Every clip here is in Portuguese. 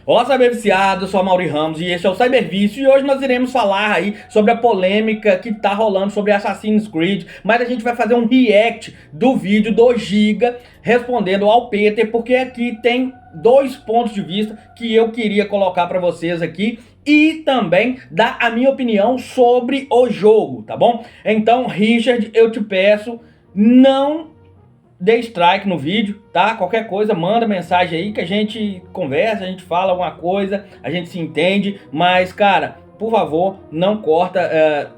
Olá, cyberviciados, eu sou a Mauri Ramos e esse é o Cybervício. E hoje nós iremos falar aí sobre a polêmica que tá rolando sobre Assassin's Creed. Mas a gente vai fazer um react do vídeo do Giga respondendo ao Peter, porque aqui tem dois pontos de vista que eu queria colocar para vocês aqui e também dar a minha opinião sobre o jogo, tá bom? Então, Richard, eu te peço, não dê strike no vídeo, tá? Qualquer coisa, manda mensagem aí que a gente conversa, a gente fala alguma coisa, a gente se entende, mas, cara, por favor, não corta,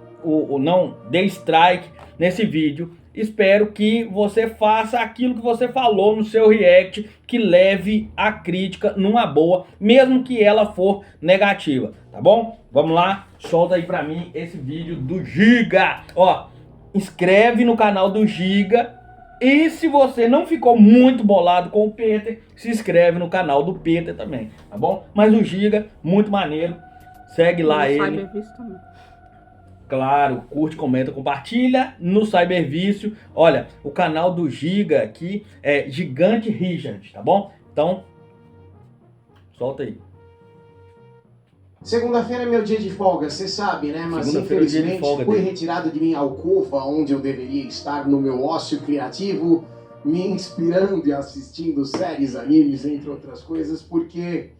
não dê strike nesse vídeo. Espero que você faça aquilo que você falou no seu react, que leve a crítica numa boa, mesmo que ela for negativa, tá bom? Vamos lá, solta aí pra mim esse vídeo do Giga. Ó, inscreve no canal do Giga. E se você não ficou muito bolado com o Peter, se inscreve no canal do Peter também, tá bom? Mas o Giga, muito maneiro, segue lá ele. Também. Claro, curte, comenta, compartilha no Cybervício. Olha, o canal do Giga aqui é Gigante Richard, tá bom? Então, solta aí. Segunda-feira é meu dia de folga, você sabe, né? Mas infelizmente fui retirado de minha alcova, onde eu deveria estar no meu ócio criativo, me inspirando e assistindo séries, animes, entre outras coisas, porque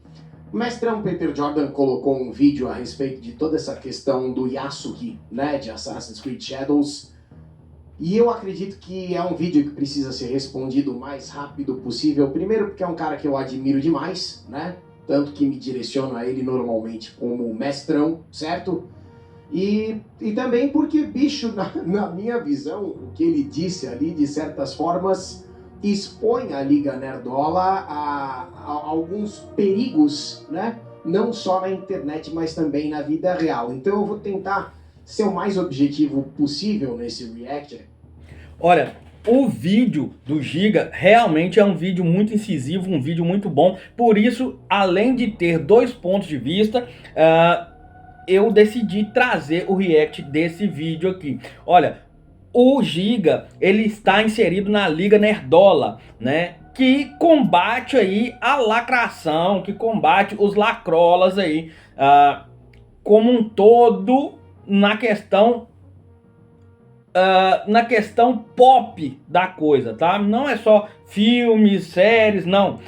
o mestrão Peter Jordan colocou um vídeo a respeito de toda essa questão do Yasuki, né? De Assassin's Creed Shadows. E eu acredito que é um vídeo que precisa ser respondido o mais rápido possível. Primeiro porque é um cara que eu admiro demais, né? Tanto que me direciono a ele normalmente como mestrão, certo? E também porque, bicho, na minha visão, o que ele disse ali, de certas formas, expõe a Liga Nerdola a alguns perigos, né? Não só na internet, mas também na vida real. Então eu vou tentar ser o mais objetivo possível nesse react. Olha, o vídeo do Giga realmente é um vídeo muito incisivo, um vídeo muito bom. Por isso, além de ter dois pontos de vista, eu decidi trazer o react desse vídeo aqui. Olha, o Giga, ele está inserido na Liga Nerdola, né? Que combate aí a lacração, que combate os lacrolas aí, como um todo na questão pop da coisa, tá? Não é só filmes, séries, não.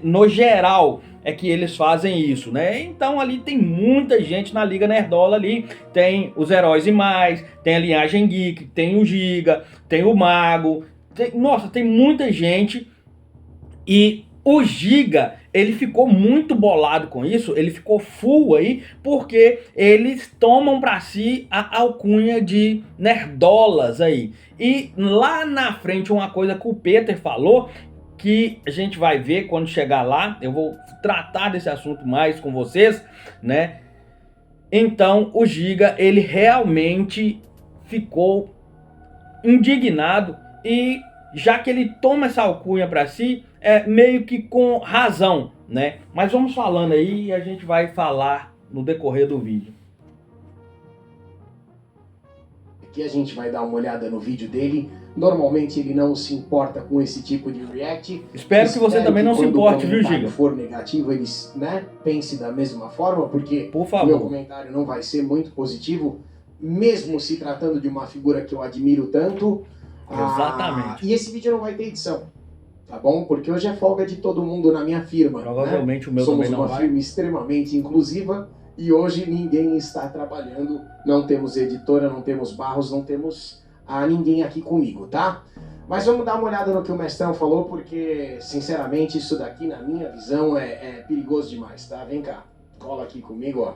No geral é que eles fazem isso, né? Então ali tem muita gente na Liga Nerdola ali. Tem os Heróis e Mais, tem a Linhagem Geek, tem o Giga, tem o Mago. Nossa, tem muita gente. E o Giga, ele ficou muito bolado com isso, ele ficou full aí, porque eles tomam pra si a alcunha de nerdolas aí. E lá na frente, uma coisa que o Peter falou, que a gente vai ver quando chegar lá, eu vou tratar desse assunto mais com vocês, né? Então, o Giga, ele realmente ficou indignado e já que ele toma essa alcunha para si, meio que com razão, né? Mas vamos falando aí e a gente vai falar no decorrer do vídeo. Aqui a gente vai dar uma olhada no vídeo dele. Normalmente ele não se importa com esse tipo de react. Espero que você também não se importe, viu, Giga? Se for negativo, ele, né, pense da mesma forma, porque por favor, o meu comentário não vai ser muito positivo, mesmo se tratando de uma figura que eu admiro tanto. Exatamente. E esse vídeo não vai ter edição, tá bom? Porque hoje é folga de todo mundo na minha firma. Provavelmente, né? O meu Somos também não vai. Somos uma firma extremamente inclusiva e hoje ninguém está trabalhando. Não temos editora, não temos Barros, não temos ninguém aqui comigo, tá? Mas vamos dar uma olhada no que o mestrão falou, porque, sinceramente, isso daqui, na minha visão, é perigoso demais, tá? Vem cá, cola aqui comigo, ó.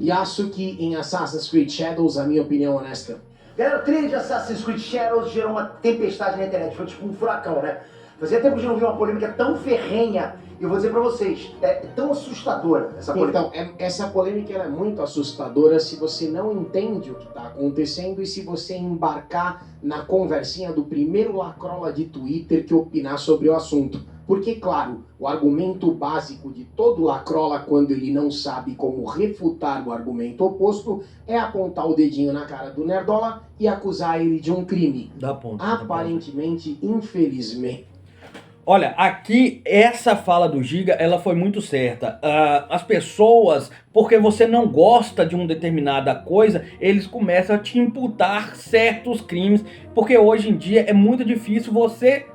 Yasuki em Assassin's Creed Shadows, a minha opinião honesta. Galera, o trailer de Assassin's Creed Shadows gerou uma tempestade na internet, foi tipo um furacão, né? Fazia tempo que eu não vi uma polêmica tão ferrenha, e eu vou dizer pra vocês, é tão assustadora essa polêmica. Então, essa polêmica ela é muito assustadora se você não entende o que está acontecendo e se você embarcar na conversinha do primeiro lacrola de Twitter que opinar sobre o assunto. Porque, claro, o argumento básico de todo lacrola, quando ele não sabe como refutar o argumento oposto, é apontar o dedinho na cara do nerdola e acusar ele de um crime. Dá ponto. Aparentemente, infelizmente. Olha, aqui essa fala do Giga, ela foi muito certa. As pessoas, porque você não gosta de uma determinada coisa, eles começam a te imputar certos crimes, porque hoje em dia é muito difícil você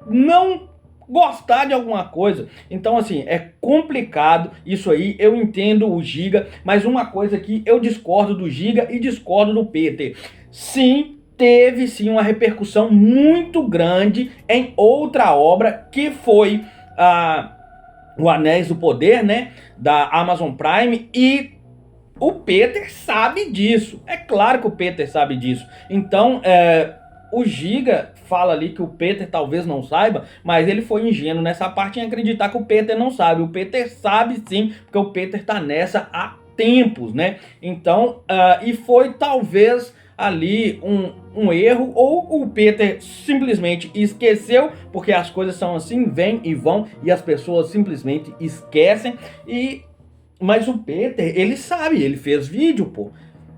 não gostar de alguma coisa. Então assim, é complicado isso aí, eu entendo o Giga, mas uma coisa que eu discordo do Giga e discordo do Peter. Sim, teve sim uma repercussão muito grande em outra obra, que foi o Anéis do Poder, né, da Amazon Prime, e o Peter sabe disso. É claro que o Peter sabe disso. Então, o Giga fala ali que o Peter talvez não saiba, mas ele foi ingênuo nessa parte em acreditar que o Peter não sabe. O Peter sabe sim, porque o Peter tá nessa há tempos, né? Então, e foi talvez ali um erro, ou o Peter simplesmente esqueceu, porque as coisas são assim, vêm e vão, e as pessoas simplesmente esquecem. Mas o Peter, ele sabe, ele fez vídeo, pô.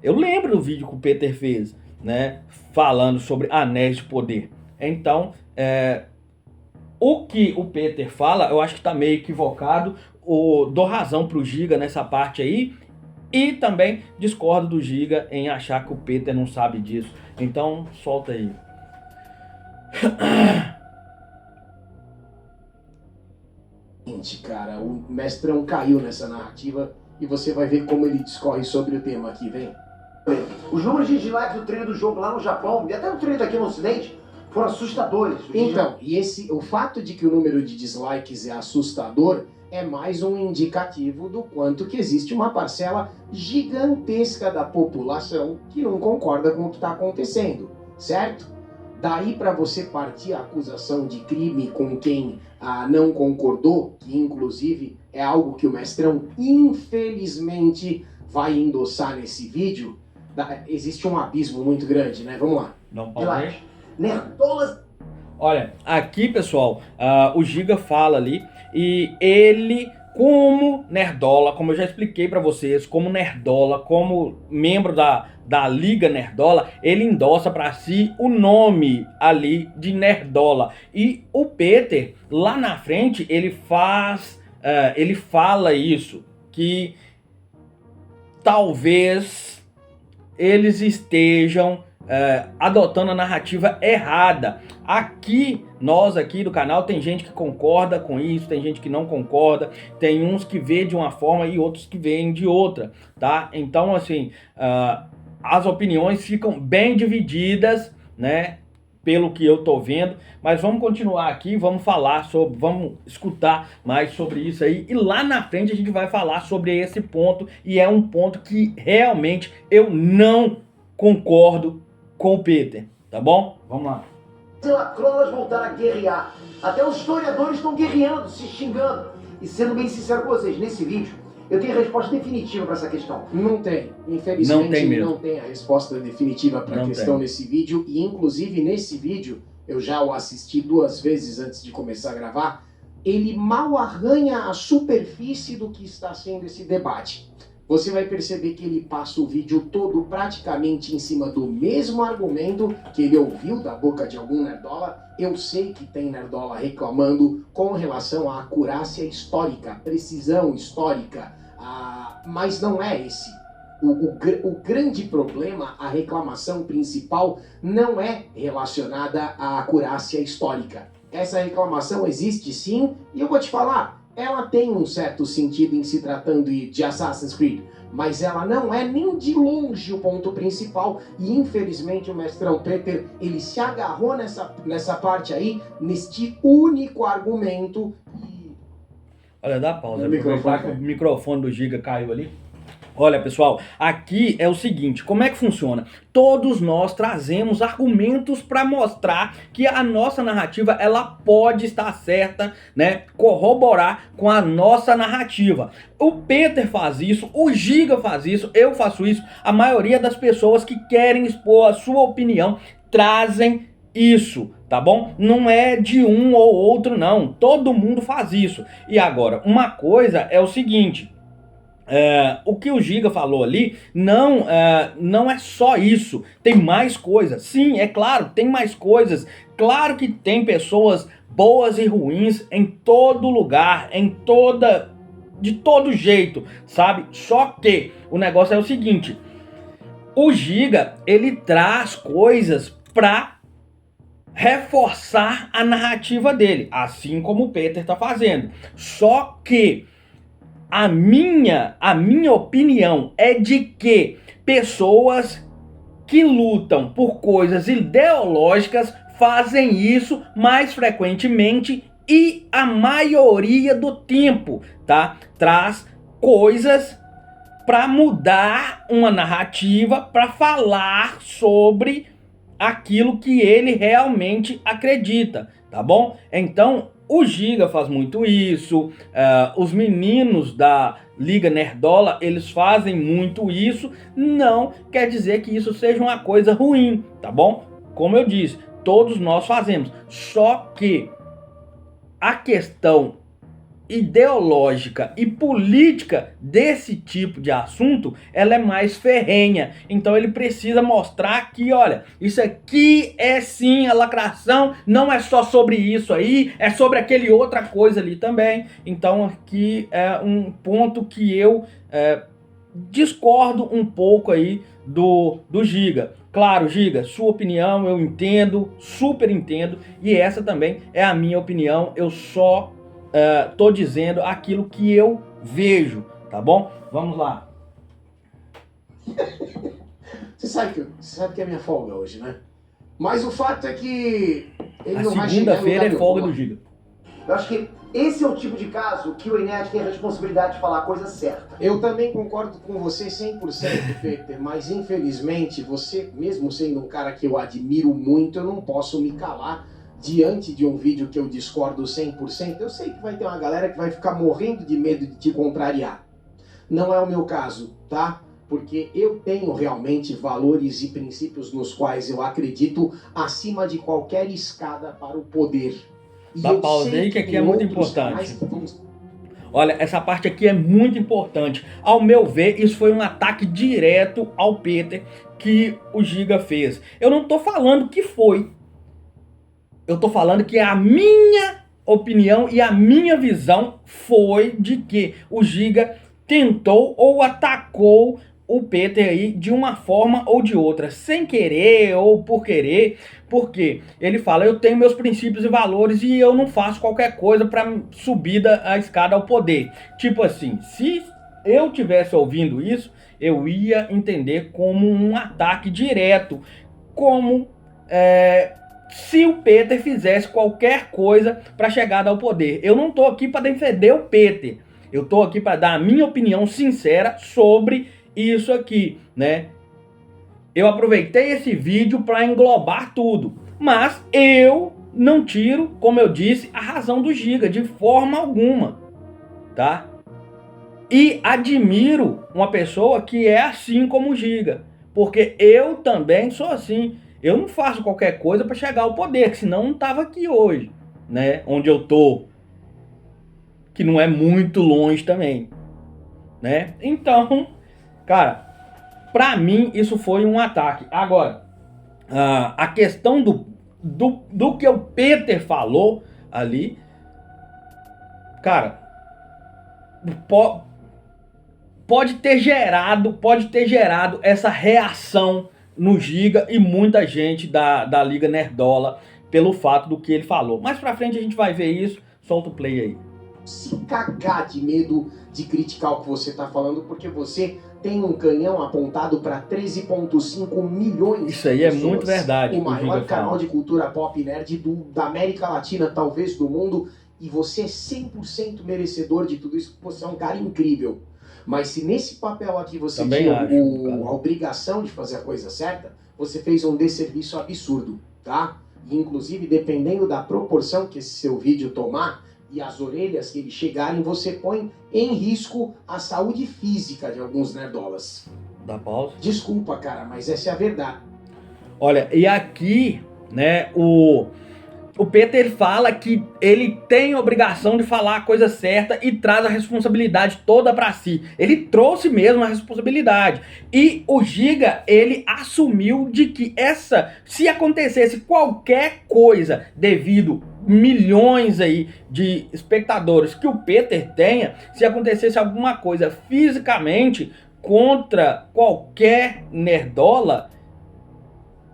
Eu lembro do vídeo que o Peter fez, né, falando sobre Anéis de Poder. Então, o que o Peter fala, eu acho que tá meio equivocado. Dou razão pro Giga nessa parte aí. E também discordo do Giga em achar que o Peter não sabe disso. Então, solta aí. Cara, o Mestrão caiu nessa narrativa e você vai ver como ele discorre sobre o tema aqui, vem. Os números de dislikes do trailer do jogo lá no Japão, e até no trailer aqui no Ocidente, foram assustadores. Então, o fato de que o número de dislikes é assustador é mais um indicativo do quanto que existe uma parcela gigantesca da população que não concorda com o que está acontecendo, certo? Daí para você partir a acusação de crime com quem não concordou, que inclusive é algo que o Mestrão infelizmente vai endossar nesse vídeo, existe um abismo muito grande, né? Vamos lá. Não pode. Nerdolas. Olha, aqui pessoal, o Giga fala ali, e ele, como nerdola, como eu já expliquei pra vocês, como nerdola, como membro da Liga Nerdola, ele endossa pra si o nome ali de nerdola. E o Peter, lá na frente, ele fala isso, que talvez eles estejam adotando a narrativa errada. Nós aqui do canal, tem gente que concorda com isso, tem gente que não concorda, tem uns que vê de uma forma e outros que veem de outra, tá? Então, assim, as opiniões ficam bem divididas, né? Pelo que eu tô vendo, mas vamos continuar aqui, vamos escutar mais sobre isso aí, e lá na frente a gente vai falar sobre esse ponto, e é um ponto que realmente eu não concordo com o Peter, tá bom? Vamos lá. As lacronas voltaram a guerrear. Até os historiadores estão guerreando, se xingando. E sendo bem sincero com vocês, nesse vídeo, eu tenho a resposta definitiva para essa questão. Não tem. Infelizmente, não tem a resposta definitiva para a questão nesse vídeo. E, inclusive, nesse vídeo, eu já o assisti 2 vezes antes de começar a gravar, ele mal arranha a superfície do que está sendo esse debate. Você vai perceber que ele passa o vídeo todo praticamente em cima do mesmo argumento que ele ouviu da boca de algum nerdola. Eu sei que tem nerdola reclamando com relação à acurácia histórica, precisão histórica, mas não é esse. O grande problema, a reclamação principal, não é relacionada à acurácia histórica. Essa reclamação existe sim, e eu vou te falar, ela tem um certo sentido em se tratando de Assassin's Creed, mas ela não é nem de longe o ponto principal, e infelizmente o Mestrão Peter, ele se agarrou nessa parte aí, neste único argumento. Olha, dá pausa, o microfone do Giga caiu ali. Olha, pessoal, aqui é o seguinte, como é que funciona? Todos nós trazemos argumentos para mostrar que a nossa narrativa, ela pode estar certa, né? Corroborar com a nossa narrativa. O Peter faz isso, o Giga faz isso, eu faço isso. A maioria das pessoas que querem expor a sua opinião trazem isso, tá bom? Não é de um ou outro, não. Todo mundo faz isso. E agora, uma coisa é o seguinte... O que o Giga falou ali não é só isso, tem mais coisas. Sim, é claro, tem mais coisas. Claro que tem pessoas boas e ruins em todo lugar, de todo jeito, sabe? Só que o negócio é o seguinte, o Giga, ele traz coisas pra reforçar a narrativa dele, assim como o Peter tá fazendo. Só que a minha opinião é de que pessoas que lutam por coisas ideológicas fazem isso mais frequentemente e a maioria do tempo, tá? Traz coisas para mudar uma narrativa, para falar sobre aquilo que ele realmente acredita, tá bom? Então, o Giga faz muito isso, os meninos da Liga Nerdola, eles fazem muito isso, não quer dizer que isso seja uma coisa ruim, tá bom? Como eu disse, todos nós fazemos, só que a questão ideológica e política desse tipo de assunto, ela é mais ferrenha. Então ele precisa mostrar que, olha, isso aqui é sim a lacração, não é só sobre isso aí, é sobre aquele outra coisa ali também. Então aqui é um ponto que eu discordo um pouco aí do Giga. Claro, Giga, sua opinião eu entendo, super entendo, e essa também é a minha opinião, eu só tô dizendo aquilo que eu vejo, tá bom? Vamos lá. Você sabe que é minha folga hoje, né? Mas o fato é que ele não vai chegar. Segunda-feira é folga do Giga. Eu acho que esse é o tipo de caso que o Enéas tem a responsabilidade de falar a coisa certa. Eu também concordo com você 100%, Peter, mas infelizmente você, mesmo sendo um cara que eu admiro muito, eu não posso me calar diante de um vídeo que eu discordo 100%. Eu sei que vai ter uma galera que vai ficar morrendo de medo de te contrariar. Não é o meu caso, tá? Porque eu tenho realmente valores e princípios nos quais eu acredito acima de qualquer escada para o poder. Dá pausa aí que aqui é muito importante. Olha, essa parte aqui é muito importante. Ao meu ver, isso foi um ataque direto ao Peter que o Giga fez. Eu não tô falando que foi. Eu tô falando que a minha opinião e a minha visão foi de que o Giga tentou ou atacou o Peter aí de uma forma ou de outra, sem querer ou por querer, porque ele fala, eu tenho meus princípios e valores e eu não faço qualquer coisa para subida a escada ao poder. Tipo assim, se eu tivesse ouvindo isso, eu ia entender como um ataque direto, como se o Peter fizesse qualquer coisa para chegar ao poder. Eu não tô aqui para defender o Peter, eu tô aqui para dar a minha opinião sincera sobre isso aqui, né? Eu aproveitei esse vídeo para englobar tudo, mas eu não tiro, como eu disse, a razão do Giga de forma alguma, tá? E admiro uma pessoa que é assim como o Giga, porque eu também sou assim. Eu não faço qualquer coisa para chegar ao poder, senão não tava aqui hoje, né? Onde eu tô, que não é muito longe também, né? Então, cara, pra mim isso foi um ataque. Agora, a questão do que o Peter falou ali, cara, pode ter gerado essa reação no Giga e muita gente da Liga Nerdola pelo fato do que ele falou. Mais pra frente a gente vai ver isso. Solta o play aí. Se cagar de medo de criticar o que você tá falando, porque você tem um canhão apontado para 13,5 milhões. Isso aí é muito verdade. O maior canal de cultura pop nerd da América Latina, talvez do mundo, e você é 100% merecedor de tudo isso, você é um cara incrível. Mas se nesse papel aqui você tinha a obrigação de fazer a coisa certa, você fez um desserviço absurdo, tá? E, inclusive, dependendo da proporção que esse seu vídeo tomar e as orelhas que ele chegarem, você põe em risco a saúde física de alguns nerdolas. Dá pausa? Desculpa, cara, mas essa é a verdade. Olha, e aqui, né, o Peter ele fala que ele tem a obrigação de falar a coisa certa e traz a responsabilidade toda pra si. Ele trouxe mesmo a responsabilidade. E o Giga, ele assumiu de que se acontecesse qualquer coisa devido milhões aí de espectadores que o Peter tenha, se acontecesse alguma coisa fisicamente contra qualquer nerdola,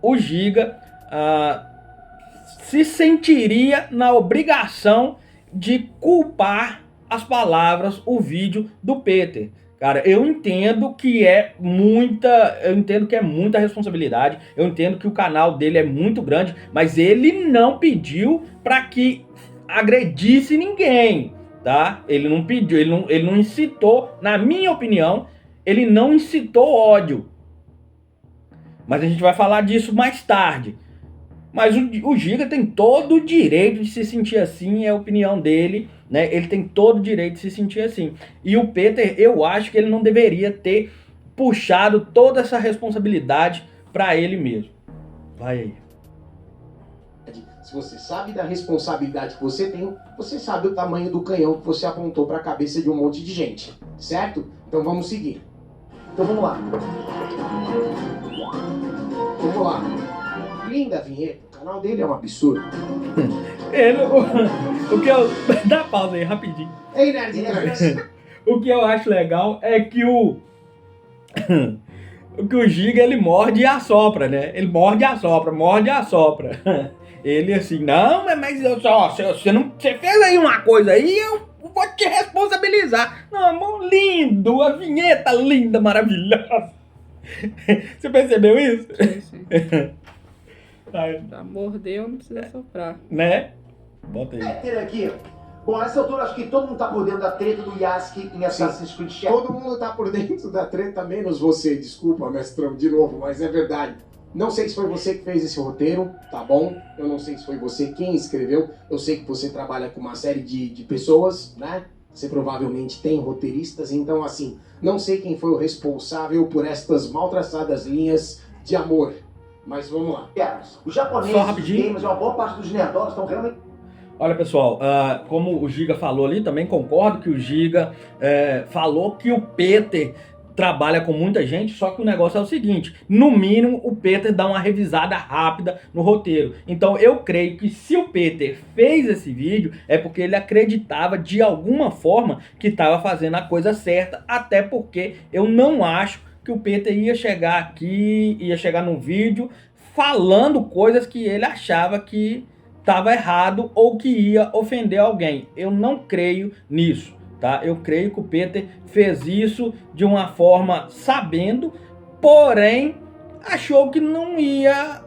o Giga se sentiria na obrigação de culpar as palavras, o vídeo do Peter. Cara, eu entendo que é muita responsabilidade, eu entendo que o canal dele é muito grande, mas ele não pediu para que agredisse ninguém, tá? Ele não pediu, ele não incitou, na minha opinião, ele não incitou ódio. Mas a gente vai falar disso mais tarde. Mas o Giga tem todo o direito de se sentir assim, é a opinião dele, né? Ele tem todo o direito de se sentir assim. E o Peter, eu acho que ele não deveria ter puxado toda essa responsabilidade para ele mesmo. Vai aí. Se você sabe da responsabilidade que você tem, você sabe o tamanho do canhão que você apontou para a cabeça de um monte de gente, certo? Então vamos seguir. Então vamos lá. Vamos lá. Linda vinheta. O canal dele é um absurdo. O que eu... Dá pausa aí, rapidinho. Ei, Nerd Nerds. O que eu acho legal é que o Giga, ele morde e assopra, né? Ele morde e assopra. Ele assim, não, mas você fez aí uma coisa aí, eu vou te responsabilizar. Não, lindo, a vinheta linda, maravilhosa. Você percebeu isso? Sim. Pra morder, não precisa soprar. Né? Bota aí. Peter aqui. Bom, nessa altura acho que todo mundo tá por dentro da treta do Yasuke em Assassin's Creed Shadows. Todo mundo tá por dentro da treta, menos você. Desculpa, mestrão, de novo, mas é verdade. Não sei se foi você que fez esse roteiro, tá bom? Eu não sei se foi você quem escreveu. Eu sei que você trabalha com uma série de pessoas, né? Você provavelmente tem roteiristas, então assim, não sei quem foi o responsável por estas mal traçadas linhas de amor. Mas vamos lá. Os japoneses, os gamers e uma boa parte dos nerdolas estão realmente... Olha, pessoal, como o Giga falou ali, também concordo que o Giga falou que o Peter trabalha com muita gente, só que o negócio é o seguinte, no mínimo o Peter dá uma revisada rápida no roteiro. Então eu creio que se o Peter fez esse vídeo, é porque ele acreditava de alguma forma que estava fazendo a coisa certa, até porque eu não acho que o Peter ia chegar aqui, ia chegar num vídeo falando coisas que ele achava que estava errado ou que ia ofender alguém. Eu não creio nisso, tá? Eu creio que o Peter fez isso de uma forma sabendo, porém achou que não ia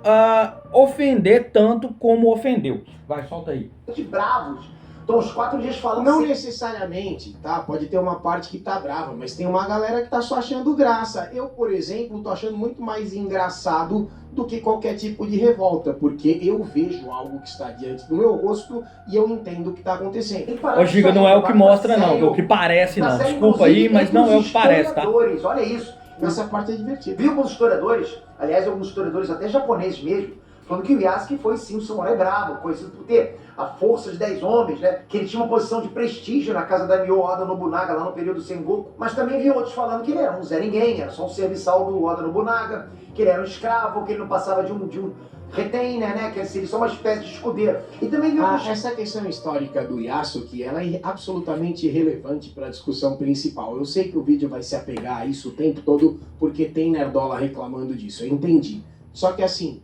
ofender tanto como ofendeu. Vai, solta aí. de bravos. Estão os 4 dias falando Não assim. necessariamente, tá? Pode ter uma parte que tá brava, mas tem uma galera que tá só achando graça. Eu, por exemplo, tô achando muito mais engraçado do que qualquer tipo de revolta, porque eu vejo algo que está diante do meu rosto e eu entendo o que tá acontecendo. Ô, Giga, não é o que mostra não, é o que parece não. Desculpa aí, mas não é o que parece, tá? Olha isso. Essa parte é divertida. Vi alguns historiadores, aliás, alguns historiadores até japoneses mesmo, falando que o Yasuke foi sim um samurai bravo, conhecido por ter a força de 10 homens, né? Que ele tinha uma posição de prestígio na casa da Mio Oda Nobunaga, lá no período Sengoku. Mas também vi outros falando que ele era um Zé Ninguém, era só um serviçal do Oda Nobunaga, que ele era um escravo, que ele não passava de um retainer, né? Que ele só uma espécie de escudeiro. E também vi Essa questão histórica do Yasuke, ela é absolutamente irrelevante para a discussão principal. Eu sei que o vídeo vai se apegar a isso o tempo todo, porque tem nerdola reclamando disso, eu entendi. Só que assim,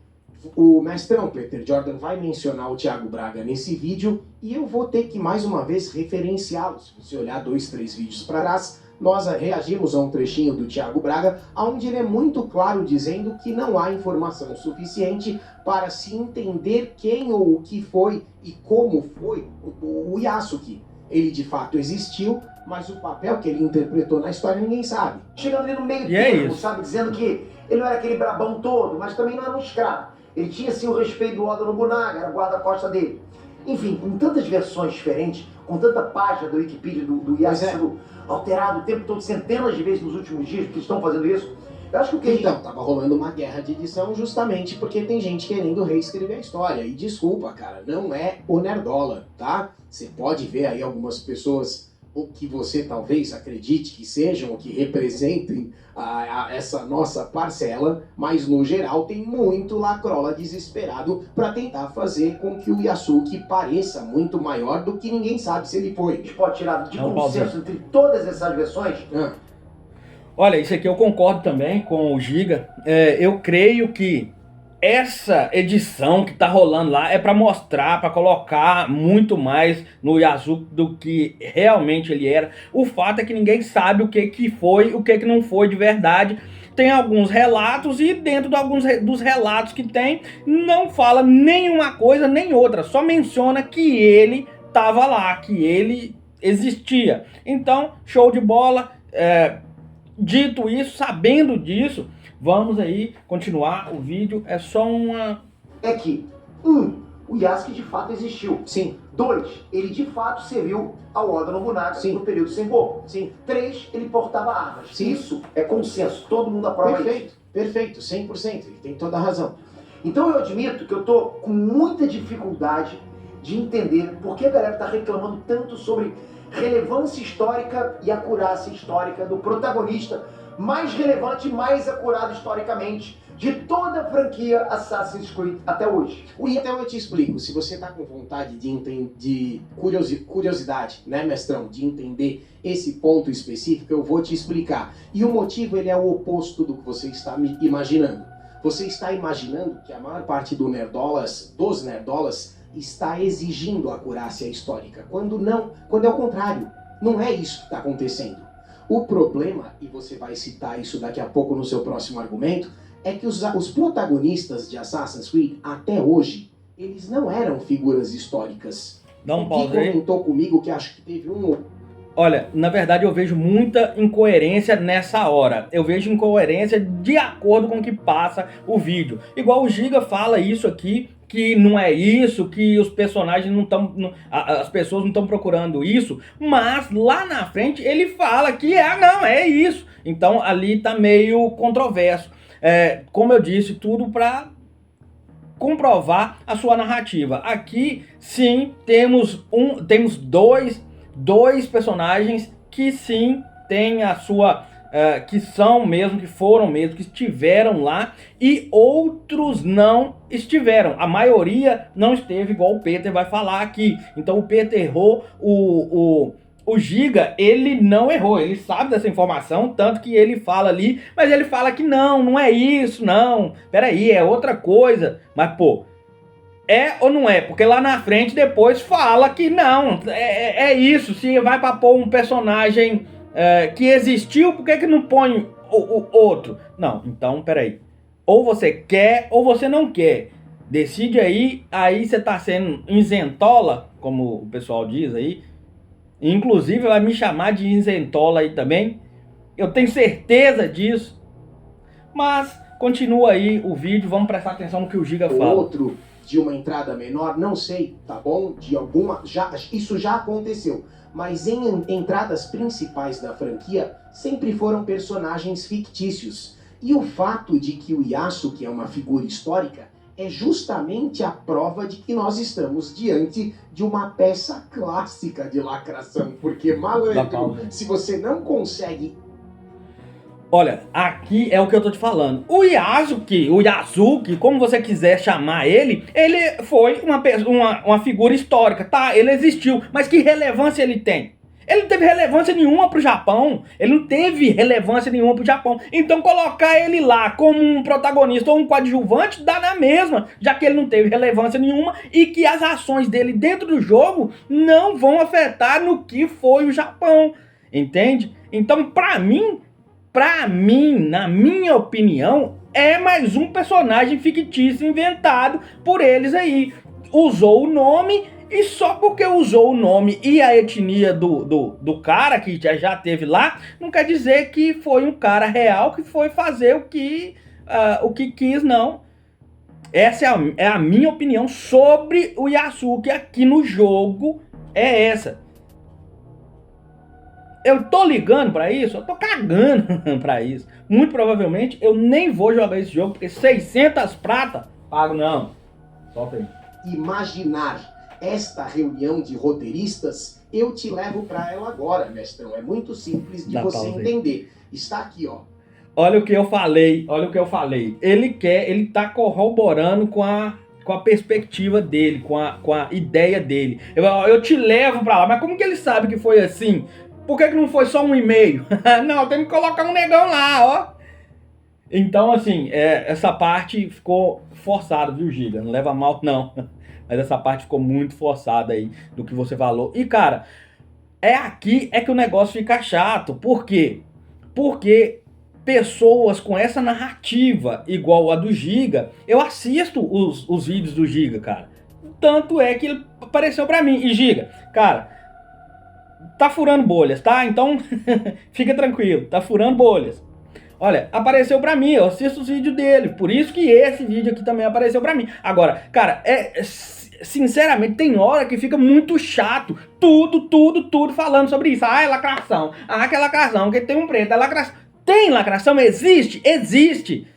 o mestrão Peter Jordan vai mencionar o Thiago Braga nesse vídeo e eu vou ter que mais uma vez referenciá-lo. Se você olhar 2, 3 vídeos para trás, nós reagimos a um trechinho do Thiago Braga, onde ele é muito claro dizendo que não há informação suficiente para se entender quem ou o que foi e como foi o Yasuke. Ele de fato existiu, mas o papel que ele interpretou na história ninguém sabe. Chegando ali no meio E é termo, isso. sabe? Dizendo que ele não era aquele brabão todo, mas também não era um escravo. Ele tinha sim o respeito do Oda Nobunaga, era o guarda-costa dele. Enfim, com tantas versões diferentes, com tanta página do Wikipedia do Yasuke sendo alterado o tempo todo, centenas de vezes nos últimos dias, porque estão fazendo isso, Eu acho que o que Então, tava rolando uma guerra de edição justamente porque tem gente querendo reescrever a história. E desculpa, cara, não é o Nerdola, tá? Você pode ver aí algumas pessoas, o que você talvez acredite que sejam, ou que representem essa nossa parcela, mas no geral tem muito lacrola desesperado para tentar fazer com que o Yasuki pareça muito maior do que ninguém sabe se ele foi. a gente pode tirar de consenso entre todas essas versões? Olha, isso aqui eu concordo também com o Giga. Eu creio que essa edição que tá rolando lá é para mostrar, para colocar muito mais no Yasuki do que realmente ele era. O fato é que ninguém sabe o que foi, o que não foi de verdade. Tem alguns relatos e dentro de alguns dos relatos que tem, não fala nenhuma coisa nem outra. Só menciona que ele tava lá, que ele existia. Então, show de bola. Dito isso, sabendo disso, vamos aí continuar o vídeo. É só uma... É que, o Yasuki de fato existiu. Sim. 2, ele de fato serviu ao Oda Nobunaga no período Sengoku. Sim. 3, ele portava armas. Sim. Isso é consenso, todo mundo aprova isso. Perfeito, 100%, ele tem toda a razão. Então eu admito que eu tô com muita dificuldade de entender por que a galera tá reclamando tanto sobre relevância histórica e acurácia histórica do protagonista mais relevante e mais acurado historicamente de toda a franquia Assassin's Creed até hoje. Então eu te explico, se você tá com vontade de curiosidade, né, mestrão, de entender esse ponto específico, eu vou te explicar. E o motivo, ele é o oposto do que você está me imaginando. Você está imaginando que a maior parte dos nerdolas, está exigindo a acurácia histórica, quando não, quando é o contrário. Não é isso que está acontecendo. O problema, e você vai citar isso daqui a pouco no seu próximo argumento, é que os protagonistas de Assassin's Creed, até hoje, eles não eram figuras históricas. Dá um pause aí. Comentou comigo que acho que teve Olha, na verdade eu vejo muita incoerência nessa hora. Eu vejo incoerência de acordo com o que passa o vídeo. Igual o Giga fala isso aqui, que não é isso, que os personagens não estão... As pessoas não estão procurando isso, mas lá na frente ele fala que não, é isso. Então ali tá meio controverso. Como eu disse, tudo para comprovar a sua narrativa. Aqui, sim, temos dois personagens que sim tem a sua... que são mesmo, que foram mesmo, que estiveram lá, e outros não estiveram. A maioria não esteve, igual o Peter vai falar aqui. Então o Peter errou, o Giga, ele não errou, ele sabe dessa informação, tanto que ele fala ali, mas ele fala que não é isso, não, peraí, é outra coisa. Mas pô, é ou não é? Porque lá na frente depois fala que não, é isso. Se vai pra pôr um personagem que existiu, por que não põe o outro? Não, então peraí. Ou você quer ou você não quer. Decide aí você tá sendo isentola, como o pessoal diz aí. Inclusive vai me chamar de isentola aí também. Eu tenho certeza disso. Mas continua aí o vídeo, vamos prestar atenção no que o Giga fala. Outro de uma entrada menor, não sei, tá bom? Isso já aconteceu. Mas em entradas principais da franquia, sempre foram personagens fictícios. E o fato de que o Yasuki é uma figura histórica é justamente a prova de que nós estamos diante de uma peça clássica de lacração. Porque, malandro, se você não consegue... Olha, aqui é o que eu tô te falando. O Yasuki, como você quiser chamar ele foi uma figura histórica, tá? Ele existiu, mas que relevância ele tem? Ele não teve relevância nenhuma pro Japão. Ele não teve relevância nenhuma pro Japão. Então colocar ele lá como um protagonista ou um coadjuvante dá na mesma, já que ele não teve relevância nenhuma e que as ações dele dentro do jogo não vão afetar no que foi o Japão. Entende? Então, pra mim, na minha opinião, é mais um personagem fictício inventado por eles aí. Usou o nome, e só porque usou o nome e a etnia do cara que já teve lá, não quer dizer que foi um cara real que foi fazer o que quis, não. Essa é a minha opinião sobre o Yasuki aqui no jogo, é essa. Eu tô ligando pra isso? Eu tô cagando pra isso. Muito provavelmente eu nem vou jogar esse jogo, porque 600 prata, pago não. Solta aí. Imaginar esta reunião de roteiristas, eu te levo pra ela agora, mestrão. É muito simples de você entender. Está aqui, ó. Olha o que eu falei, Ele tá corroborando com a perspectiva dele, com a ideia dele. Eu te levo pra lá, mas como que ele sabe que foi assim? Por que não foi só um e-mail? Não, tem que colocar um negão lá, ó. Então, assim, essa parte ficou forçada, viu, Giga? Não leva mal, não. Mas essa parte ficou muito forçada aí do que você falou. E, cara, aqui que o negócio fica chato. Por quê? Porque pessoas com essa narrativa igual a do Giga, eu assisto os vídeos do Giga, cara. Tanto é que ele apareceu pra mim. E Giga, cara, tá furando bolhas, tá? Então, fica tranquilo, tá furando bolhas. Olha, apareceu pra mim, eu assisto os vídeos dele. Por isso que esse vídeo aqui também apareceu pra mim. Agora, cara, sinceramente, tem hora que fica muito chato. Tudo falando sobre isso. Ah, é lacração. Ah, que é lacração, que tem um preto, é lacração. Tem lacração? Existe? Existe.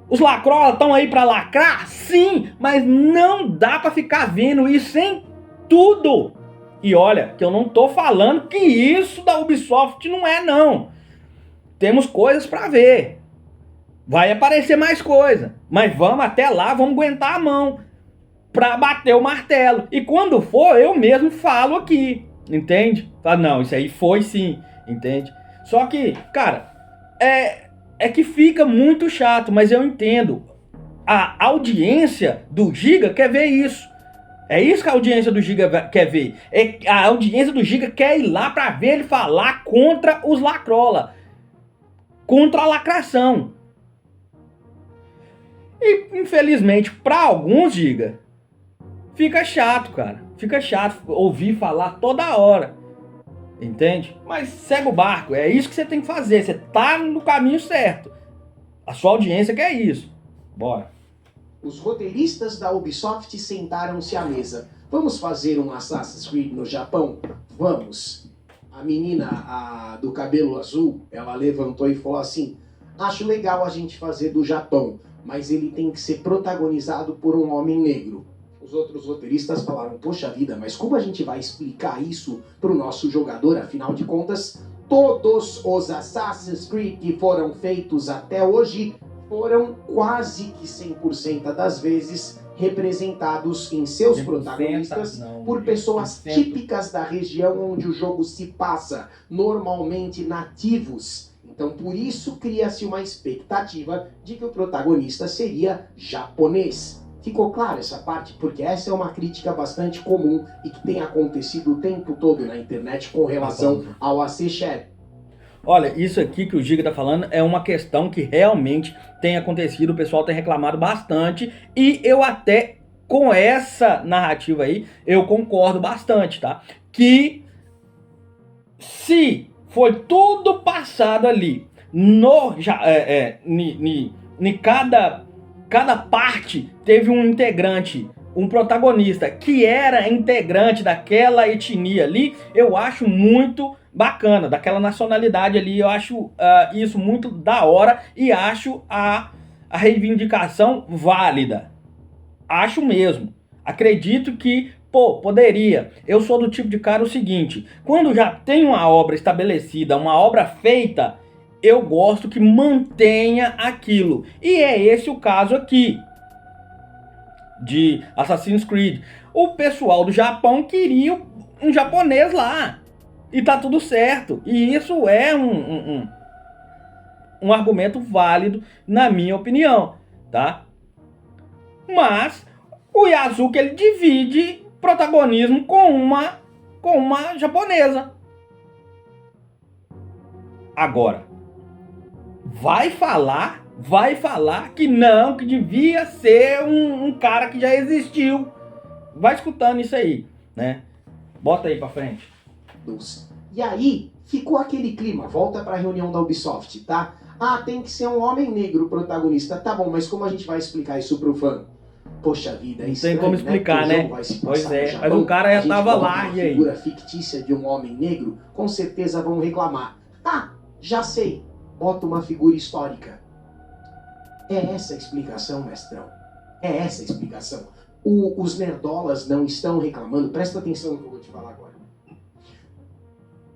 Os lacrolas estão aí pra lacrar? Sim, mas não dá pra ficar vendo isso em tudo. E olha, que eu não tô falando que isso da Ubisoft não é, não. Temos coisas pra ver. Vai aparecer mais coisa. Mas vamos até lá, vamos aguentar a mão pra bater o martelo. E quando for, eu mesmo falo aqui. Entende? Fala, não, isso aí foi sim. Entende? Só que, cara, é que fica muito chato, mas eu entendo. A audiência do Giga quer ver isso. É isso que a audiência do Giga quer ver. A audiência do Giga quer ir lá pra ver ele falar contra os lacrola. Contra a lacração. E, infelizmente, pra alguns, Giga, fica chato, cara. Fica chato ouvir falar toda hora. Entende? Mas segue o barco. É isso que você tem que fazer. Você tá no caminho certo. A sua audiência quer isso. Bora. Os roteiristas da Ubisoft sentaram-se à mesa. Vamos fazer um Assassin's Creed no Japão? Vamos. A menina do cabelo azul, ela levantou e falou assim: acho legal a gente fazer do Japão, mas ele tem que ser protagonizado por um homem negro. Os outros roteiristas falaram: poxa vida, mas como a gente vai explicar isso para o nosso jogador? Afinal de contas, todos os Assassin's Creed que foram feitos até hoje foram quase que 100% das vezes representados em seus protagonistas por pessoas típicas da região onde o jogo se passa, normalmente nativos. Então, por isso, cria-se uma expectativa de que o protagonista seria japonês. Ficou claro essa parte? Porque essa é uma crítica bastante comum e que tem acontecido o tempo todo na internet com relação ao AC Share. Olha, isso aqui que o Giga tá falando é uma questão que realmente tem acontecido, o pessoal tem reclamado bastante, e eu até, com essa narrativa aí, eu concordo bastante, tá? Que se foi tudo passado ali, cada parte teve um integrante, um protagonista que era integrante daquela etnia ali, eu acho muito bacana, daquela nacionalidade ali, eu acho isso muito da hora e acho a reivindicação válida. Acho mesmo. Acredito que, poderia. Eu sou do tipo de cara o seguinte, quando já tem uma obra estabelecida, uma obra feita, eu gosto que mantenha aquilo. E é esse o caso aqui de Assassin's Creed. O pessoal do Japão queria um japonês lá. E tá tudo certo. E isso é um argumento válido, na minha opinião, tá? Mas o Yasuke, ele divide protagonismo com uma japonesa. Agora, vai falar que não, que devia ser um cara que já existiu. Vai escutando isso aí, né? Bota aí pra frente. E aí, ficou aquele clima. Volta pra reunião da Ubisoft, tá? Ah, tem que ser um homem negro protagonista. Tá bom, mas como a gente vai explicar isso pro fã? Poxa vida, não tem como explicar, né? Pois é, mas o cara já tava lá, e aí? A figura fictícia de um homem negro, com certeza vão reclamar. Ah, já sei, bota uma figura histórica. É essa a explicação, mestrão. É essa a explicação. Os nerdolas não estão reclamando, presta atenção no que eu vou te falar agora.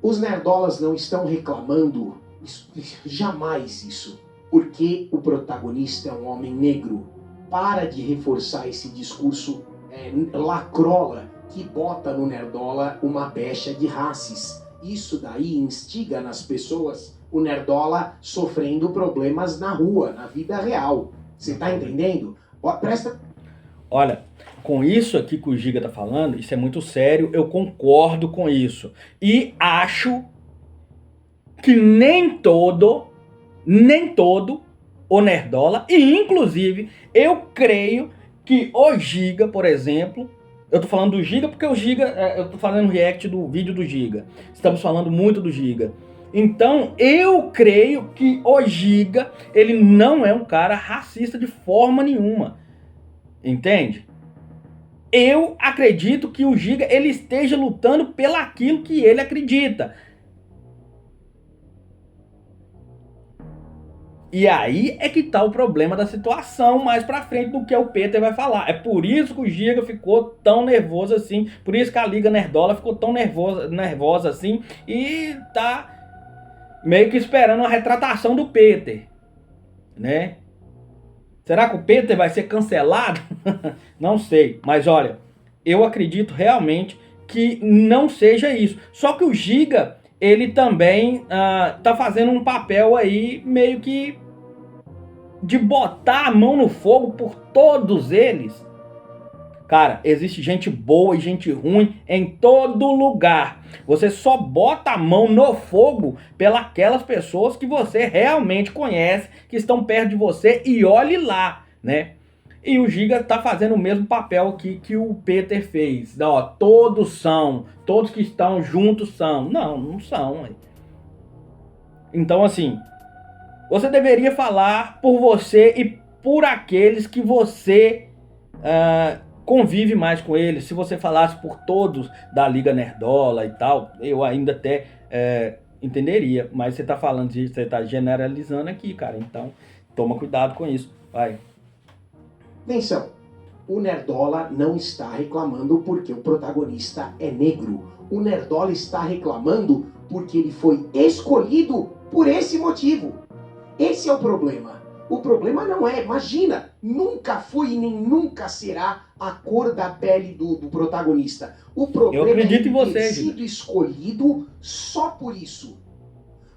Os nerdolas não estão reclamando, jamais isso, porque o protagonista é um homem negro. Para de reforçar esse discurso lacrola que bota no nerdola uma pecha de raças. Isso daí instiga nas pessoas o nerdola sofrendo problemas na rua, na vida real. Você tá entendendo? Presta... Olha, com isso aqui que o Giga tá falando, isso é muito sério, eu concordo com isso. E acho que nem todo o nerdola, e inclusive eu creio que o Giga, por exemplo, eu tô falando do Giga porque o Giga, eu tô fazendo react do vídeo do Giga, estamos falando muito do Giga. Então eu creio que o Giga, ele não é um cara racista de forma nenhuma, entende? Eu acredito que o Giga, ele esteja lutando pelaquilo que ele acredita. E aí é que tá o problema da situação mais pra frente do que o Peter vai falar. É por isso que o Giga ficou tão nervoso assim. Por isso que a Liga Nerdola ficou tão nervosa assim. E tá meio que esperando a retratação do Peter, né? Será que o Peter vai ser cancelado? Não sei. Mas olha, eu acredito realmente que não seja isso. Só que o Giga, ele também tá fazendo um papel aí meio que de botar a mão no fogo por todos eles. Cara, existe gente boa e gente ruim em todo lugar. Você só bota a mão no fogo pelas pessoas que você realmente conhece, que estão perto de você, e olhe lá, né? E o Giga tá fazendo o mesmo papel aqui que o Peter fez. Ó, todos que estão juntos são. Não são. Então, assim, você deveria falar por você e por aqueles que você convive mais com eles. Se você falasse por todos da Liga Nerdola e tal, eu ainda até entenderia. Mas você tá falando disso, você tá generalizando aqui, cara. Então, toma cuidado com isso. Vai. Atenção, o nerdola não está reclamando porque o protagonista é negro. O nerdola está reclamando porque ele foi escolhido por esse motivo. Esse é o problema. O problema não é, imagina, nunca foi e nem nunca será a cor da pele do protagonista. O problema é ele ter sido escolhido só por isso.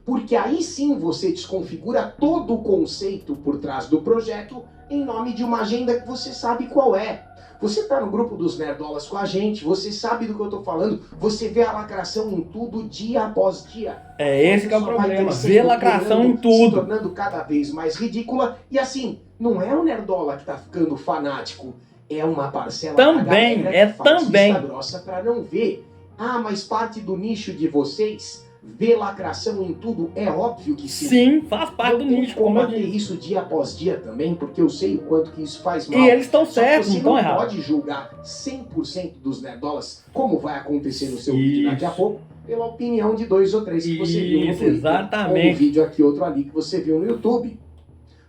Porque aí sim você desconfigura todo o conceito por trás do projeto em nome de uma agenda que você sabe qual é. Você tá no grupo dos nerdolas com a gente, você sabe do que eu tô falando, você vê a lacração em tudo dia após dia. É esse que é o problema, ver lacração em tudo. Se tornando cada vez mais ridícula, e assim, não é o nerdola que tá ficando fanático, é uma parcela também, também grossa pra não ver. Ah, mas parte do nicho de vocês ver lacração em tudo, é óbvio que sim. Sim, faz parte do nicho. Eu combater isso dia após dia também, porque eu sei o quanto que isso faz mal. E eles estão certos, não estão errados. Você não pode julgar 100% dos nerdolas, como vai acontecer no seu vídeo daqui a pouco, pela opinião de 2 ou 3 que você viu no Twitter, exatamente. ou um vídeo aqui, outro ali que você viu no YouTube.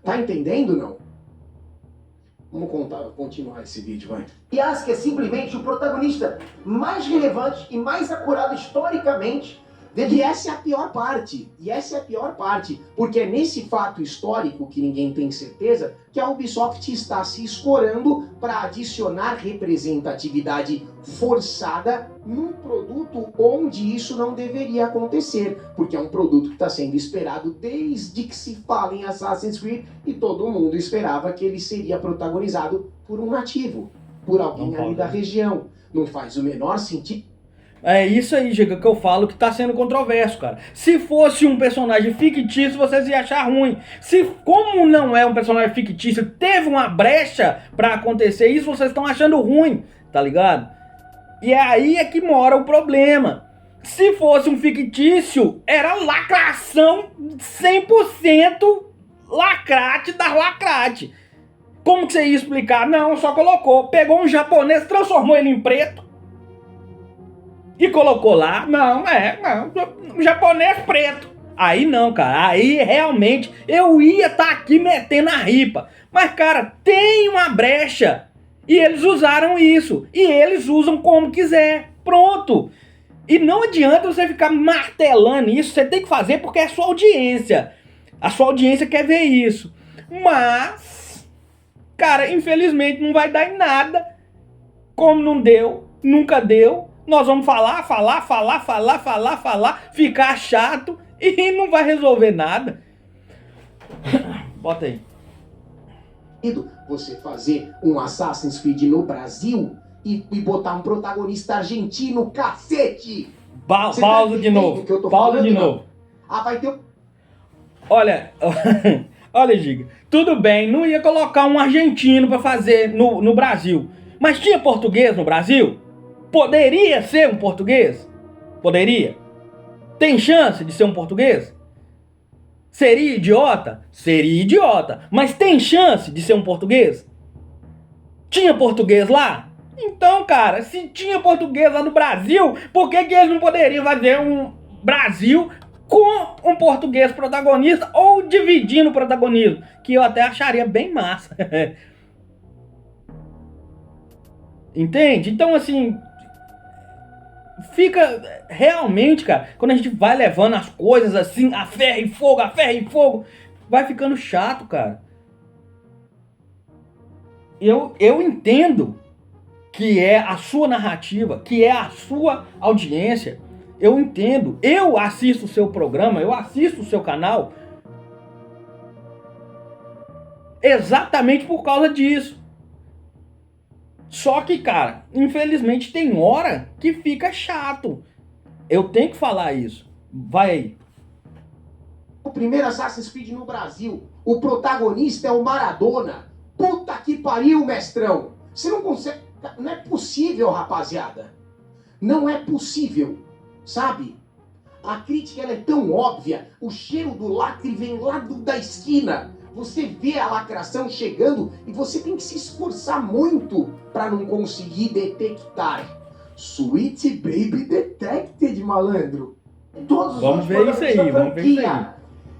Tá entendendo, não? Vamos continuar esse vídeo, vai. Yasuke é simplesmente o protagonista mais relevante e mais acurado historicamente. E essa é a pior parte, porque é nesse fato histórico que ninguém tem certeza que a Ubisoft está se escorando para adicionar representatividade forçada num produto onde isso não deveria acontecer, porque é um produto que está sendo esperado desde que se fala em Assassin's Creed e todo mundo esperava que ele seria protagonizado por um nativo, por alguém ali da região. Não faz o menor sentido. É isso aí, Giga, que eu falo que tá sendo controverso, cara. Se fosse um personagem fictício, vocês iam achar ruim. Como não é um personagem fictício, teve uma brecha pra acontecer isso, vocês estão achando ruim, tá ligado? E aí é que mora o problema. Se fosse um fictício, era lacração 100% lacrate das lacrate. Como que você ia explicar? Não, só colocou. Pegou um japonês, transformou ele em preto e colocou lá. Não, um japonês preto. Aí não, cara. Aí realmente eu ia estar aqui metendo a ripa. Mas, cara, tem uma brecha. E eles usaram isso. E eles usam como quiser. Pronto. E não adianta você ficar martelando isso. Você tem que fazer porque é a sua audiência. A sua audiência quer ver isso. Mas, cara, infelizmente não vai dar em nada. Como não deu, nunca deu. Nós vamos falar, ficar chato e não vai resolver nada. Bota aí. Você fazer um Assassin's Creed no Brasil e botar um protagonista argentino, cacete! Pausa de novo. Pausa de novo. Ah, vai ter... Olha, olha, Giga. Tudo bem, não ia colocar um argentino pra fazer no Brasil. Mas tinha português no Brasil? Poderia ser um português? Poderia? Tem chance de ser um português? Seria idiota? Seria idiota. Mas tem chance de ser um português? Tinha português lá? Então, cara, se tinha português lá no Brasil, por que eles não poderiam fazer um Brasil com um português protagonista ou dividindo o protagonismo? Que eu até acharia bem massa. Entende? Então, assim, fica realmente, cara, quando a gente vai levando as coisas assim, a ferro e fogo, vai ficando chato, cara. Eu entendo que é a sua narrativa, que é a sua audiência. Eu entendo. Eu assisto o seu programa, eu assisto o seu canal exatamente por causa disso. Só que, cara, infelizmente tem hora que fica chato. Eu tenho que falar isso. Vai aí. O primeiro Assassin's Creed no Brasil, o protagonista é o Maradona. Puta que pariu, mestrão. Você não consegue... Não é possível, rapaziada. Não é possível, sabe? A crítica ela é tão óbvia. O cheiro do lacre vem lá da esquina. Você vê a lacração chegando e você tem que se esforçar muito para não conseguir detectar. Sweet Baby Detected, malandro. Todos vamos ver isso aí, vamos ver isso aí.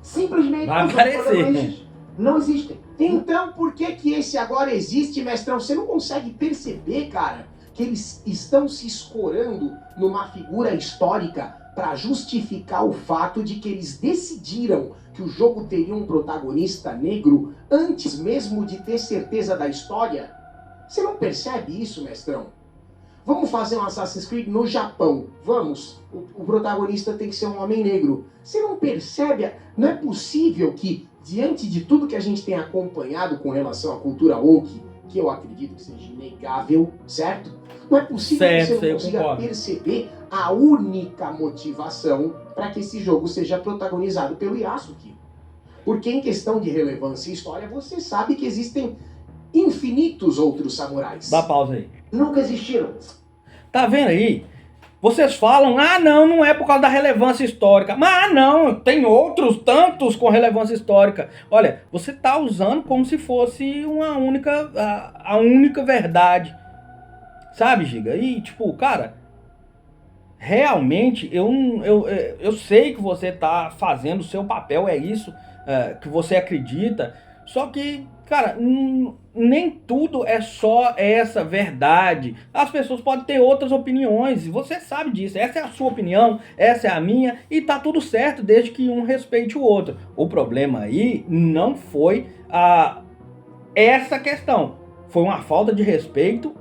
Simplesmente vai aparecer. Não existem. Então por que esse agora existe, mestrão? Você não consegue perceber, cara, que eles estão se escorando numa figura histórica para justificar o fato de que eles decidiram que o jogo teria um protagonista negro antes mesmo de ter certeza da história? Você não percebe isso, mestrão? Vamos fazer um Assassin's Creed no Japão. Vamos. O protagonista tem que ser um homem negro. Você não percebe? Não é possível que, diante de tudo que a gente tem acompanhado com relação à cultura woke, que eu acredito que seja inegável, certo? Não é possível que você não consiga perceber a única motivação para que esse jogo seja protagonizado pelo Yasuke. Porque em questão de relevância e história, você sabe que existem infinitos outros samurais. Dá pausa aí. Nunca existiram. Tá vendo aí? Vocês falam, não é por causa da relevância histórica. Mas não, tem outros tantos com relevância histórica. Olha, você tá usando como se fosse a única verdade. Sabe, Giga? E, tipo, cara, realmente, eu sei que você tá fazendo o seu papel, é isso que você acredita. Só que, cara, nem tudo é só essa verdade. As pessoas podem ter outras opiniões, e você sabe disso. Essa é a sua opinião, essa é a minha, e tá tudo certo, desde que um respeite o outro. O problema aí não foi essa questão. Foi uma falta de respeito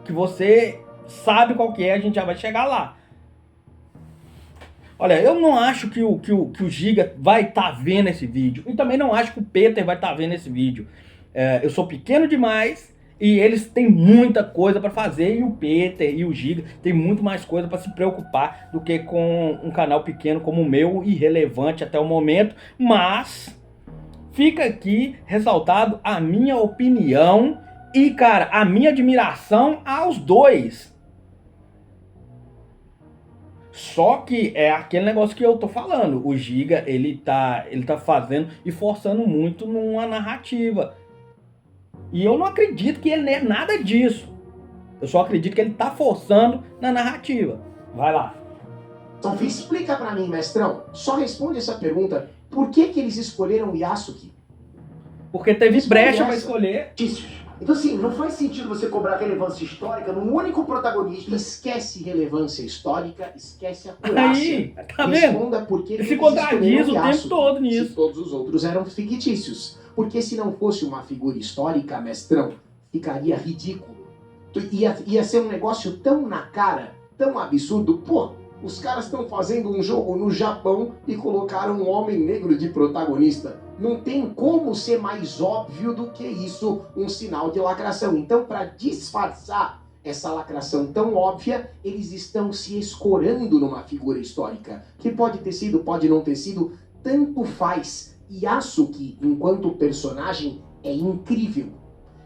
que você sabe qual que é, a gente já vai chegar lá. Olha, eu não acho que o Giga vai estar vendo esse vídeo. E também não acho que o Peter vai estar vendo esse vídeo. Eu sou pequeno demais e eles têm muita coisa para fazer. E o Peter e o Giga têm muito mais coisa para se preocupar do que com um canal pequeno como o meu, irrelevante até o momento. Mas fica aqui ressaltado a minha opinião e, cara, a minha admiração aos dois. Só que é aquele negócio que eu tô falando. O Giga, ele tá fazendo e forçando muito numa narrativa. E eu não acredito que ele é nada disso. Eu só acredito que ele tá forçando na narrativa. Vai lá. Então, explica pra mim, mestrão. Só responde essa pergunta. Por que eles escolheram o Yasuke? Porque teve brecha pra escolher. Então, assim, não faz sentido você cobrar relevância histórica num único protagonista. Esquece relevância histórica, esquece acurácia. Aí, tá vendo? Responda por que Ele se eles contradiz escolheram o Yasuke, tempo todo nisso. se todos os outros eram fictícios. Porque se não fosse uma figura histórica, mestrão, ficaria ridículo. Ia ser um negócio tão na cara, tão absurdo. Pô, os caras estão fazendo um jogo no Japão e colocaram um homem negro de protagonista. Não tem como ser mais óbvio do que isso, um sinal de lacração. Então, para disfarçar essa lacração tão óbvia, eles estão se escorando numa figura histórica. Que pode ter sido, pode não ter sido, tanto faz. Yasuke, enquanto personagem, é incrível.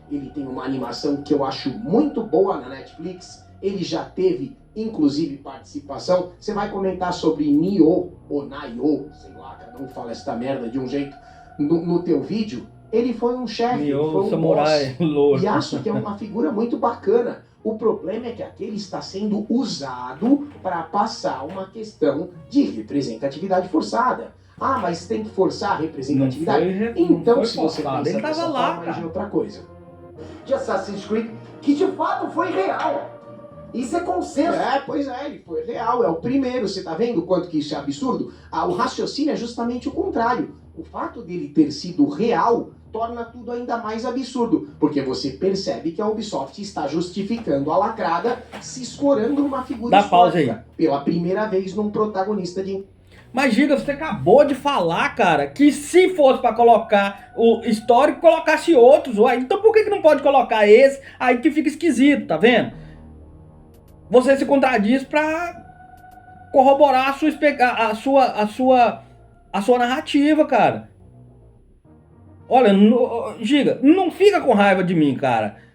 Ele tem uma animação que eu acho muito boa na Netflix. Ele já teve, inclusive, participação. Você vai comentar sobre Nioh, ou Nioh, sei lá, cada um fala essa merda de um jeito, no teu vídeo. Ele foi um chefe, Nioh, foi um samurai, boss. louco. Yasuke é uma figura muito bacana. O problema é que aquele está sendo usado para passar uma questão de representatividade forçada. Ah, mas tem que forçar a representatividade? Então, se você pensa ele tava lá, cara. de outra coisa. De Assassin's Creed, que de fato foi real. Isso é consenso. Pois é, ele foi real, é o primeiro. Você tá vendo quanto que isso é absurdo? O raciocínio é justamente o contrário. O fato dele ter sido real torna tudo ainda mais absurdo, porque você percebe que a Ubisoft está justificando a lacrada, se escorando numa figura Dá histórica. pausa aí. Pela primeira vez num protagonista de... Mas, Giga, você acabou de falar, cara, que se fosse pra colocar o histórico, colocasse outros. Ué, então por que não pode colocar esse? Aí que fica esquisito, tá vendo? Você se contradiz pra corroborar a sua narrativa, cara. Olha, Giga, não fica com raiva de mim, cara.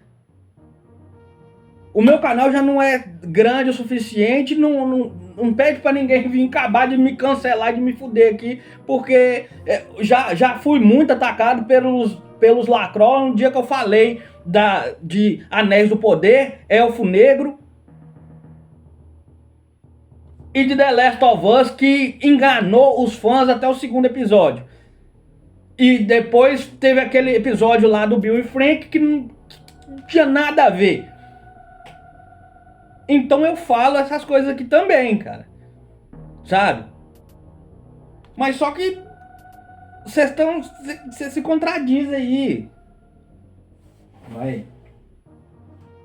O meu canal já não é grande o suficiente, não pede pra ninguém vir acabar de me cancelar, de me fuder aqui, porque já fui muito atacado pelos lacrol no dia que eu falei de Anéis do Poder, Elfo Negro e de The Last of Us, que enganou os fãs até o segundo episódio. E depois teve aquele episódio lá do Bill e Frank que não tinha nada a ver. Então eu falo essas coisas aqui também, cara. Sabe? Mas só que você se contradiz aí. Vai.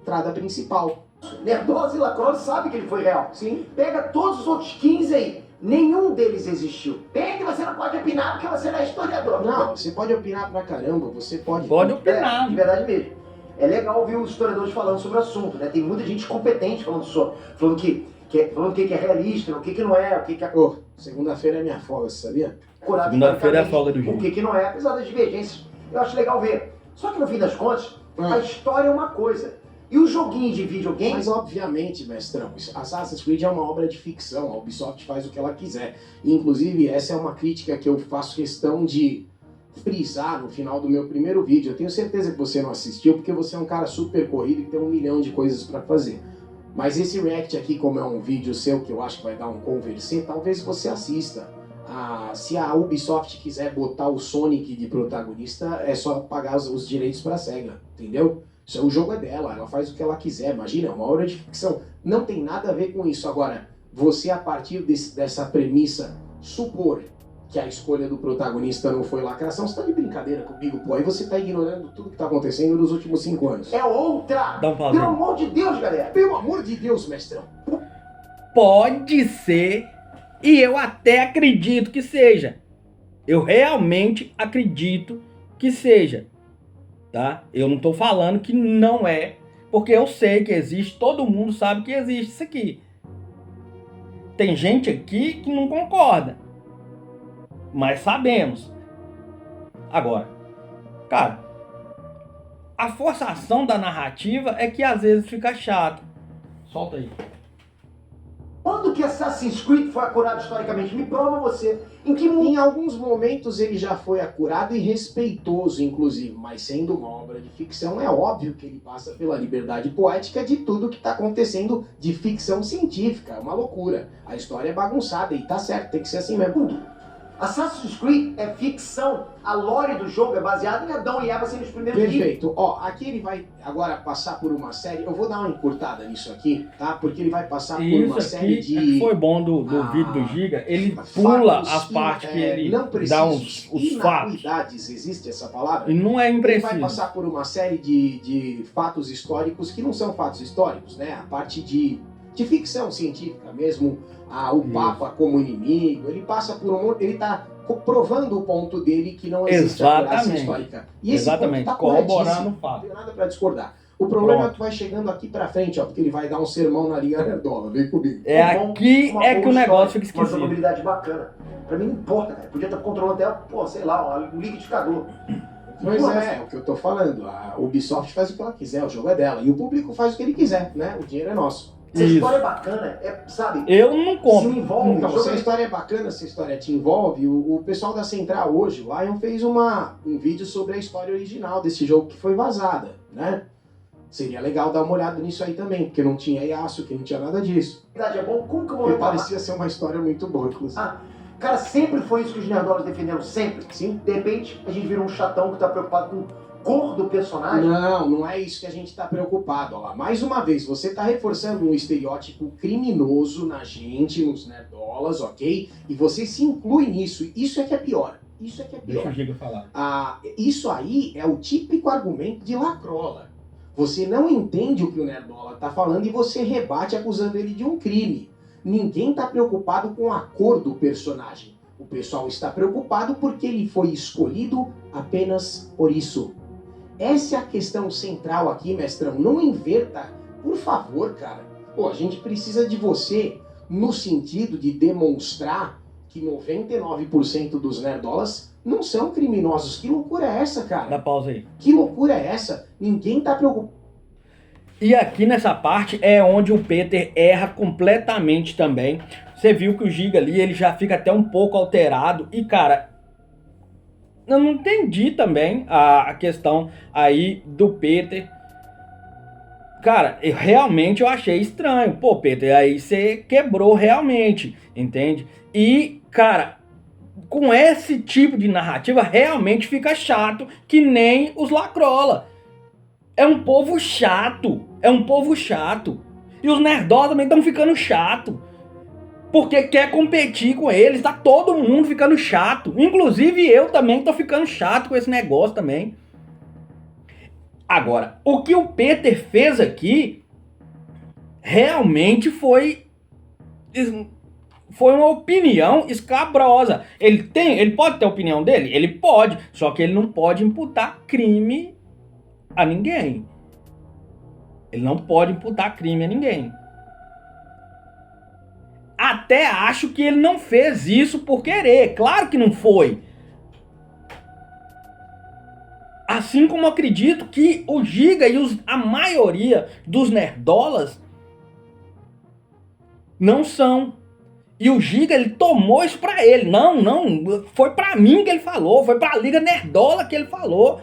Entrada principal. Nerdosa e Lacrosse sabe que ele foi real. Sim. Pega todos os outros 15 aí. Nenhum deles existiu. Pena que você não pode opinar porque você não é historiador. Não, você pode opinar pra caramba, você pode... Pode opinar. De verdade mesmo. É legal ouvir os historiadores falando sobre o assunto, né? Tem muita gente competente falando o que é realista, o que não é, o que é... Segunda-feira é minha folga, você sabia? Segunda-feira é a folga do Gil. Gil. O que não é, apesar das divergências. Eu acho legal ver. Só que no fim das contas, a história é uma coisa. E o joguinho de videogame... Mas obviamente, mestrão, Assassin's Creed é uma obra de ficção, a Ubisoft faz o que ela quiser. E, inclusive, essa é uma crítica que eu faço questão de frisar no final do meu primeiro vídeo. Eu tenho certeza que você não assistiu, porque você é um cara super corrido e tem 1 milhão de coisas pra fazer. Mas esse react aqui, como é um vídeo seu que eu acho que vai dar um conversê, talvez você assista. Se a Ubisoft quiser botar o Sonic de protagonista, é só pagar os direitos pra SEGA, entendeu? O jogo é dela, ela faz o que ela quiser, imagina, é uma obra de ficção. Não tem nada a ver com isso. Agora, você a partir dessa premissa, supor que a escolha do protagonista não foi lacração, você tá de brincadeira comigo, pô. Aí você tá ignorando tudo que tá acontecendo nos últimos 5 anos. É outra! Dá um pause. Pelo amor de Deus, galera! Pelo amor de Deus, mestrão! Pode ser, e eu até acredito que seja. Eu realmente acredito que seja. Tá? Eu não tô falando que não é, porque eu sei que existe, todo mundo sabe que existe isso aqui. Tem gente aqui que não concorda, mas sabemos. Agora, cara, a forçação da narrativa é que às vezes fica chato. Solta aí. Quando que Assassin's Creed foi acurado historicamente? Me prova você. Em alguns momentos ele já foi acurado e respeitoso, inclusive, mas sendo uma obra de ficção, é óbvio que ele passa pela liberdade poética de tudo que está acontecendo de ficção científica. É uma loucura. A história é bagunçada e tá certo, tem que ser assim mesmo. Assassin's Creed é ficção. A lore do jogo é baseada em Adão e Eva sendo os primeiros livros. Perfeito. Ó, aqui ele vai agora passar por uma série. Eu vou dar uma encurtada nisso aqui, tá? Porque ele vai passar por uma série de. Foi bom do vídeo do Giga. Ele pula as partes que ele não dá os fatos. Existe essa palavra? E não é impreciso. Ele vai passar por uma série de fatos históricos que não são fatos históricos, né? A parte de ficção científica mesmo. O Papa como inimigo, ele passa por ele está provando o ponto dele que não existe a curação histórica. E esse ponto tá corroborando o fato. Não tem nada para discordar. O problema é que tu vai chegando aqui pra frente, ó, porque ele vai dar um sermão na Liga Nerdola, vem comigo. É aqui é que o negócio fica esquisito. Uma jogabilidade bacana. Pra mim não importa, cara. Podia estar controlando até, pô, sei lá, um liquidificador. Pois é o que eu tô falando. A Ubisoft faz o que ela quiser, o jogo é dela. E o público faz o que ele quiser, né? O dinheiro é nosso. Se a história é bacana, sabe? Eu não compro. Se envolve. Então, se a história é bacana, se a história te envolve, o pessoal da Central hoje, o Lion, fez um vídeo sobre a história original desse jogo que foi vazada, né? Seria legal dar uma olhada nisso aí também, porque não tinha Yasuo, não tinha nada disso. Verdade, é bom. Como que eu vou reclamar? Parecia ser uma história muito boa, inclusive. Cara, sempre foi isso que os nerdolas defenderam, sempre. Sim. De repente, a gente vira um chatão que tá preocupado com cor do personagem. Não é isso que a gente tá preocupado. Olha lá, mais uma vez, você tá reforçando um estereótipo criminoso na gente, nos nerdolas, ok? E você se inclui nisso. Isso é que é pior. Isso é que é pior. Deixa o Giga falar. Isso aí é o típico argumento de lacrola. Você não entende o que o nerdola tá falando e você rebate acusando ele de um crime. Ninguém tá preocupado com a cor do personagem. O pessoal está preocupado porque ele foi escolhido apenas por isso. Essa é a questão central aqui, mestrão. Não inverta, por favor, cara. Pô, a gente precisa de você no sentido de demonstrar que 99% dos nerdolas não são criminosos. Que loucura é essa, cara? Dá pausa aí. Que loucura é essa? Ninguém tá preocupado. E aqui nessa parte é onde o Peter erra completamente também. Você viu que o Giga ali, ele já fica até um pouco alterado. E, cara, eu não entendi também a questão aí do Peter. Cara, eu achei estranho. Pô, Peter, aí você quebrou realmente, entende? E, cara, com esse tipo de narrativa realmente fica chato, que nem os lacrola. É um povo chato. E os nerdolas também estão ficando chato. Porque quer competir com eles, tá todo mundo ficando chato. Inclusive eu também tô ficando chato com esse negócio também. Agora, o que o Peter fez aqui realmente foi uma opinião escabrosa. Ele pode ter a opinião dele? Ele pode, só que ele não pode imputar crime a ninguém. Ele não pode imputar crime a ninguém. Até acho que ele não fez isso por querer. Claro que não foi. Assim como acredito que o Giga e a maioria dos nerdolas não são. E o Giga, ele tomou isso pra ele. Não, foi pra mim que ele falou. Foi pra Liga Nerdola que ele falou.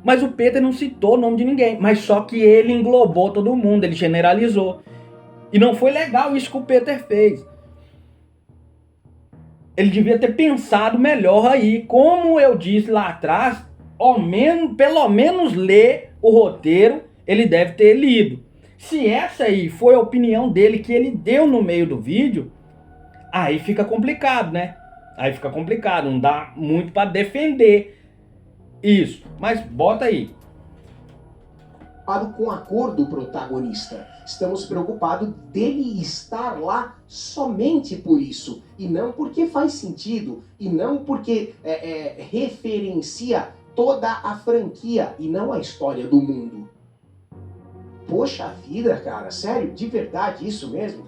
Mas o Peter não citou o nome de ninguém. Mas só que ele englobou todo mundo. Ele generalizou. E não foi legal isso que o Peter fez. Ele devia ter pensado melhor aí. Como eu disse lá atrás, pelo menos ler o roteiro, ele deve ter lido. Se essa aí foi a opinião dele que ele deu no meio do vídeo, aí fica complicado, né? Aí fica complicado, não dá muito pra defender isso. Mas bota aí. Com a cor do protagonista. Estamos preocupados dele estar lá somente por isso. E não porque faz sentido. E não porque referencia toda a franquia e não a história do mundo. Poxa vida, cara. Sério? De verdade isso mesmo?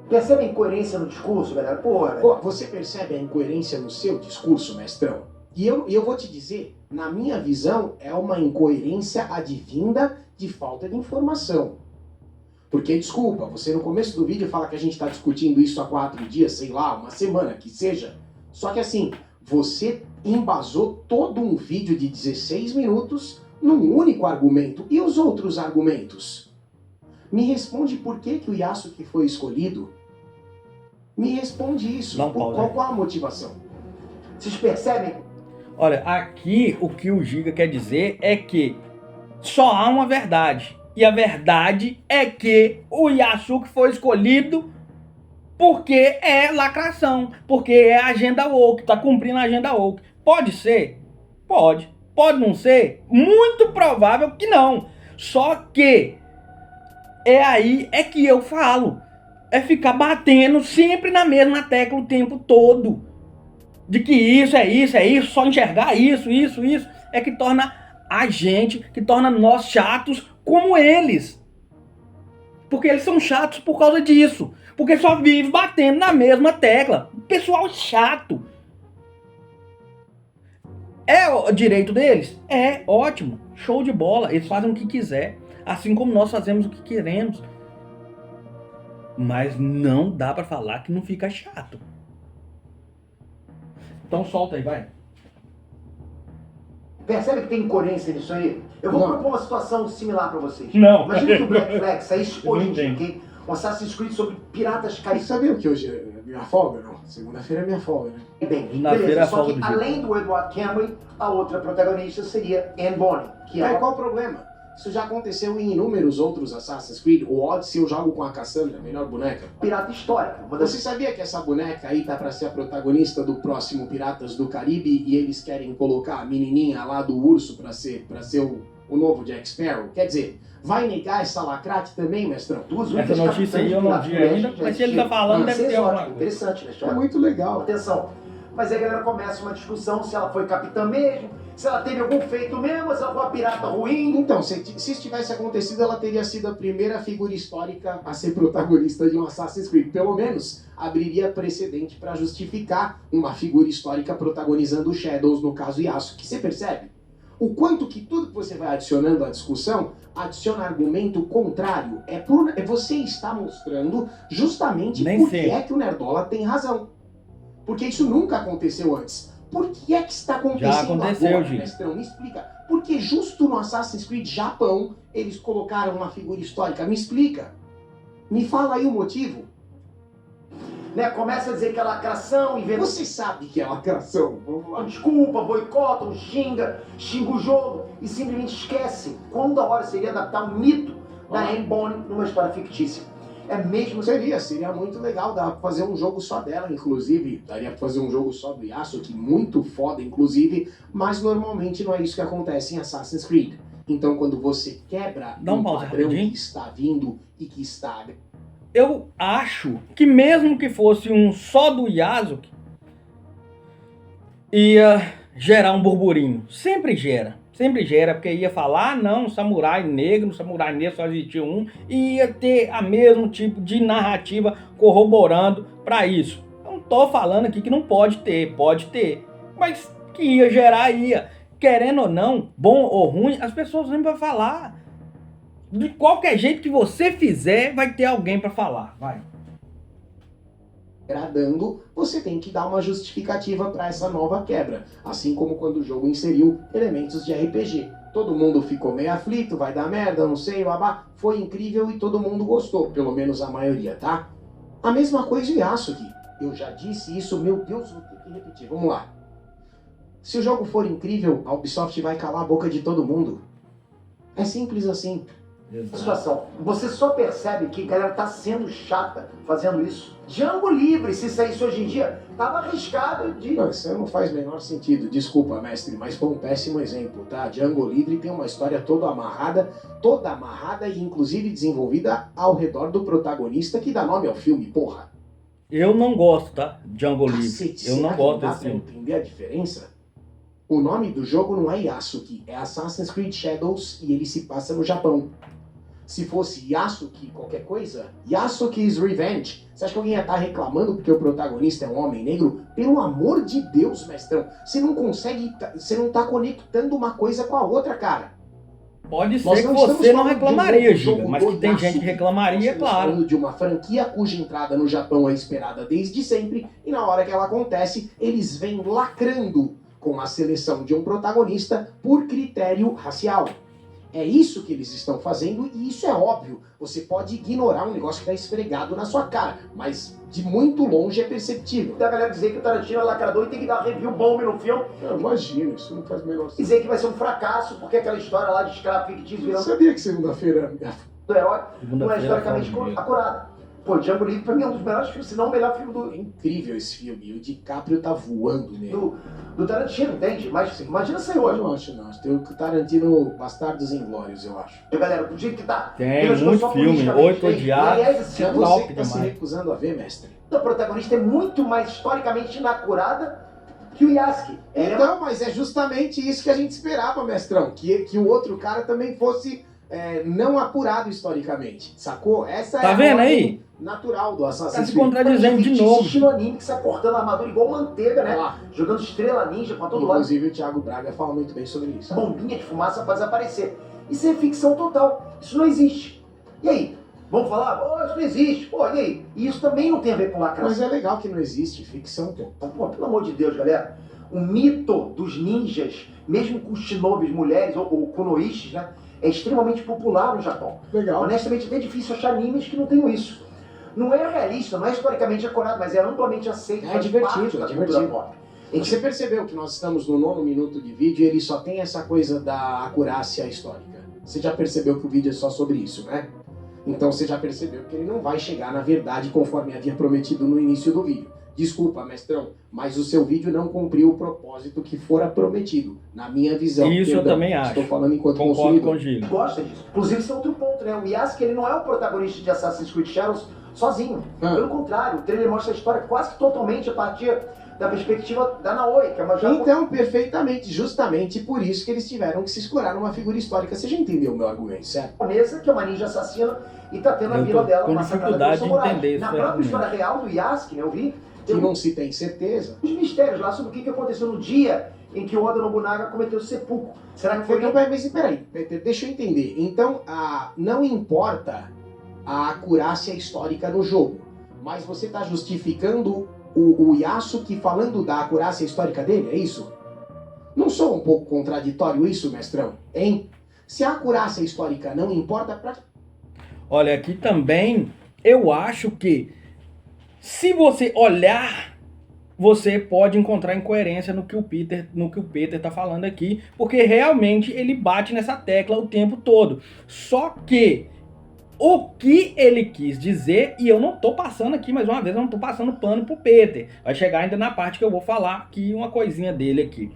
Percebe a incoerência no discurso, galera? Porra. Você percebe a incoerência no seu discurso, mestrão? E eu vou te dizer, na minha visão, é uma incoerência advinda de falta de informação. Porque, desculpa, você no começo do vídeo fala que a gente tá discutindo isso há 4 dias, sei lá, uma semana, que seja. Só que assim, você embasou todo um vídeo de 16 minutos num único argumento. E os outros argumentos? Me responde por que o Yasuke foi escolhido. Me responde isso. Não, Paulo, qual a motivação? Vocês percebem? Olha, aqui o que o Giga quer dizer é que só há uma verdade. E a verdade é que o Yasuke foi escolhido porque é lacração, porque é agenda woke, tá cumprindo a agenda woke. Pode ser? Pode. Pode não ser? Muito provável que não. Só que é aí é que eu falo. É ficar batendo sempre na mesma tecla o tempo todo. De que isso, só enxergar isso, é que torna a gente, que torna nós chatos como eles. Porque eles são chatos por causa disso. Porque só vive batendo na mesma tecla. O pessoal é chato. É o direito deles? É, ótimo. Show de bola. Eles fazem o que quiser. Assim como nós fazemos o que queremos. Mas não dá pra falar que não fica chato. Então solta aí, vai. Percebe que tem incoerência nisso aí? Eu vou propor uma situação similar pra vocês. Não. Imagina que o Black Flag saísse Eu hoje não em dia, entendo. ok? Um Assassin's Creed sobre piratas Você caribenhos. sabia que hoje é minha folga, não? Segunda-feira é minha folga, né? Bem, Segunda-feira é a beleza, só folga que do Giga. além do Edward Cameron, a outra protagonista seria Anne Bonny, que é Qual o problema? Isso já aconteceu em inúmeros outros Assassin's Creed. O Odyssey eu jogo com a Cassandra, a melhor boneca. pirata histórica. Uma das... Você sabia que essa boneca aí tá pra ser a protagonista do próximo Piratas do Caribe e eles querem colocar a menininha lá do urso pra ser o novo Jack Sparrow? Quer dizer, vai negar essa lacrate também, mestrão? Essa notícia aí eu não vi ainda, mas se ele tá falando deve ter alguma coisa. Interessante, né? É muito legal. Atenção. Mas aí a galera começa uma discussão se ela foi capitã mesmo, se ela teve algum feito mesmo, se ela foi uma pirata ruim. Então, se isso tivesse acontecido, ela teria sido a primeira figura histórica a ser protagonista de um Assassin's Creed. Pelo menos, abriria precedente para justificar uma figura histórica protagonizando o Shadows, no caso Yasuke. Você percebe? O quanto que tudo que você vai adicionando à discussão adiciona argumento contrário. É você está mostrando justamente Nem por sei. que é que o Nerdola tem razão. Porque isso nunca aconteceu antes. Por que é que está acontecendo Já aconteceu, agora, Gil. mestrão? Me explica. Porque justo no Assassin's Creed Japão, eles colocaram uma figura histórica. Me explica. Me fala aí o motivo. Né? Começa a dizer que é lacração, inventa... Você sabe que é lacração. Vamos lá. desculpa, boicotam, xinga o jogo e simplesmente esquece quão da hora seria adaptar um mito da Anne Bonny numa história fictícia. É mesmo... Seria muito legal, dá pra fazer um jogo só dela, inclusive, daria pra fazer um jogo só do Yasuke, muito foda, inclusive, mas normalmente não é isso que acontece em Assassin's Creed. Então, quando você quebra Dá um pause padrão rapidinho. que está vindo e que está... Eu acho que mesmo que fosse um só do Yasuke, ia gerar um burburinho. Sempre gera, porque ia falar, não, samurai negro só existia um, e ia ter a mesmo tipo de narrativa corroborando para isso. Eu não tô falando aqui que não pode ter, mas que ia gerar, ia. Querendo ou não, bom ou ruim, as pessoas sempre vão falar. De qualquer jeito que você fizer, vai ter alguém para falar, vai. Agradando, você tem que dar uma justificativa para essa nova quebra. Assim como quando o jogo inseriu elementos de RPG. Todo mundo ficou meio aflito, vai dar merda, não sei, babá. Foi incrível e todo mundo gostou, pelo menos a maioria, tá? A mesma coisa o Yasuke. Eu já disse isso, meu Deus, vou ter que repetir. Vamos lá. Se o jogo for incrível, a Ubisoft vai calar a boca de todo mundo. É simples assim. situação. Você só percebe que a galera tá sendo chata fazendo isso. Django Livre, se saísse hoje em dia, tava arriscado de... Não, isso não faz o menor sentido. Desculpa, mestre, mas foi um péssimo exemplo, tá? Django Livre tem uma história toda amarrada e inclusive desenvolvida ao redor do protagonista que dá nome ao filme, porra. Eu não gosto, tá? Django Livre. Cacete, Eu não será que gosto dá desse pra filme. entender a diferença? O nome do jogo não é Yasuke, é Assassin's Creed Shadows e ele se passa no Japão. Se fosse Yasuke qualquer coisa, Yasuke's Revenge. Você acha que alguém ia estar reclamando porque o protagonista é um homem negro? Pelo amor de Deus, mestrão, você não consegue, você não tá conectando uma coisa com a outra, cara. Pode ser que você não reclamaria, Giga, mas que tem gente que reclamaria, claro. Estamos falando de uma franquia cuja entrada no Japão é esperada desde sempre, e na hora que ela acontece, eles vêm lacrando com a seleção de um protagonista por critério racial. É isso que eles estão fazendo e isso é óbvio. Você pode ignorar um negócio que está esfregado na sua cara, mas de muito longe é perceptível. Da galera dizer que o Tarantino é lacrador e tem que dar review bomb no filme. Não, imagina, isso não faz o menor sentido. Dizer que vai ser um fracasso porque aquela história lá de escravo fictício virando... Sabia que segunda-feira... do herói não é historicamente acurada. Pô, Django Livre pra mim é um dos melhores filmes, se não o melhor filme do... É incrível esse filme, o DiCaprio tá voando nele. Do Tarantino, entende? Mas imagina sair hoje. Eu não acho, não. Tem o Tarantino Bastardos Inglórios, eu acho. E galera, do jeito que tá... Tem muito filme, 8 Odiados. Aliás, assim, é você que tá se recusando a ver, mestre. A protagonista é muito mais historicamente inacurada que o Yasuke. Então, mas é justamente isso que a gente esperava, mestrão. Que o outro cara também fosse não apurado historicamente, sacou? Essa tá vendo aí? Natural do Assassin's Tá se Creed. contradizendo de novo. Estilo anime que sai cortando a armadura igual manteiga, né? Jogando estrela ninja pra todo lado. Inclusive o Thiago Braga fala muito bem sobre isso. Bombinha de fumaça pra desaparecer. Isso é ficção total. Isso não existe. E aí? Vamos falar? Oh, isso não existe. Pô, e aí? E isso também não tem a ver com lacração. Mas é legal que não existe ficção, pô. Pô, pelo amor de Deus, galera. O mito dos ninjas, mesmo com shinobis mulheres ou kunoishis, né? É extremamente popular no Japão. Legal. Honestamente, é até difícil achar animes que não tenham isso. Não é realista, não é historicamente acurado, mas é amplamente aceito. É divertido, é divertido. Você percebeu que nós estamos no 9º minuto de vídeo e ele só tem essa coisa da acurácia histórica. Você já percebeu que o vídeo é só sobre isso, né? Então você já percebeu que ele não vai chegar na verdade conforme havia prometido no início do vídeo. Desculpa, mestrão, mas o seu vídeo não cumpriu o propósito que fora prometido, na minha visão. Isso eu também acho. Estou falando enquanto concordo com o Giga. Gosta disso. Inclusive, esse é outro ponto, né? O Yasuke, ele não é o protagonista de Assassin's Creed Shadows sozinho. Pelo contrário, o trailer mostra a história quase que totalmente a partir da perspectiva da Naoi, que é uma japonesa. Então, perfeitamente, justamente por isso que eles tiveram que se escurar numa figura histórica. Você já entendeu o meu argumento, certo? Japonesa, que é uma ninja assassina e tá tendo a vila dela com dificuldade de entender isso. Na própria história real do Yasuke, né, eu vi... Que não se tem certeza. Os mistérios lá sobre o que aconteceu no dia em que o Oda Nobunaga cometeu o seppuku. Será que foi... Mas peraí, deixa eu entender. Então, não importa a acurácia histórica no jogo, mas você está justificando o Yasuke falando da acurácia histórica dele, é isso? Não sou um pouco contraditório isso, mestrão? Hein? Se a acurácia histórica não importa pra... Olha, aqui também eu acho que se você olhar, você pode encontrar incoerência no que o Peter tá falando aqui, porque realmente ele bate nessa tecla o tempo todo. Só que o que ele quis dizer, e eu não tô passando aqui, mais uma vez, eu não tô passando pano pro Peter. Vai chegar ainda na parte que eu vou falar aqui, uma coisinha dele aqui.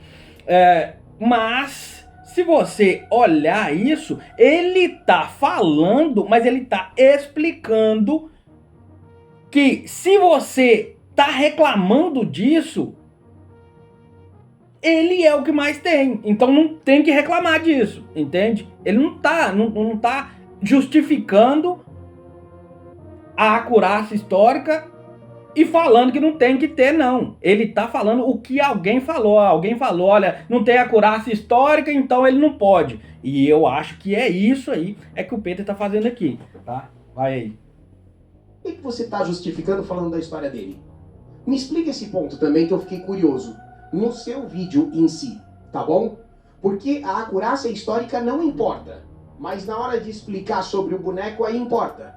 Mas se você olhar isso, ele tá falando, mas ele tá explicando que se você tá reclamando disso, ele é o que mais tem. Então não tem que reclamar disso, entende? Ele não tá justificando a acurácia histórica e falando que não tem que ter, não. Ele tá falando o que alguém falou. Alguém falou, olha, não tem acurácia histórica, então ele não pode. E eu acho que é isso aí que o Peter tá fazendo aqui, tá? Vai aí. O que você está justificando falando da história dele? Me explica esse ponto também que eu fiquei curioso. No seu vídeo em si, tá bom? Porque a acurácia histórica não importa. Mas na hora de explicar sobre o boneco aí importa.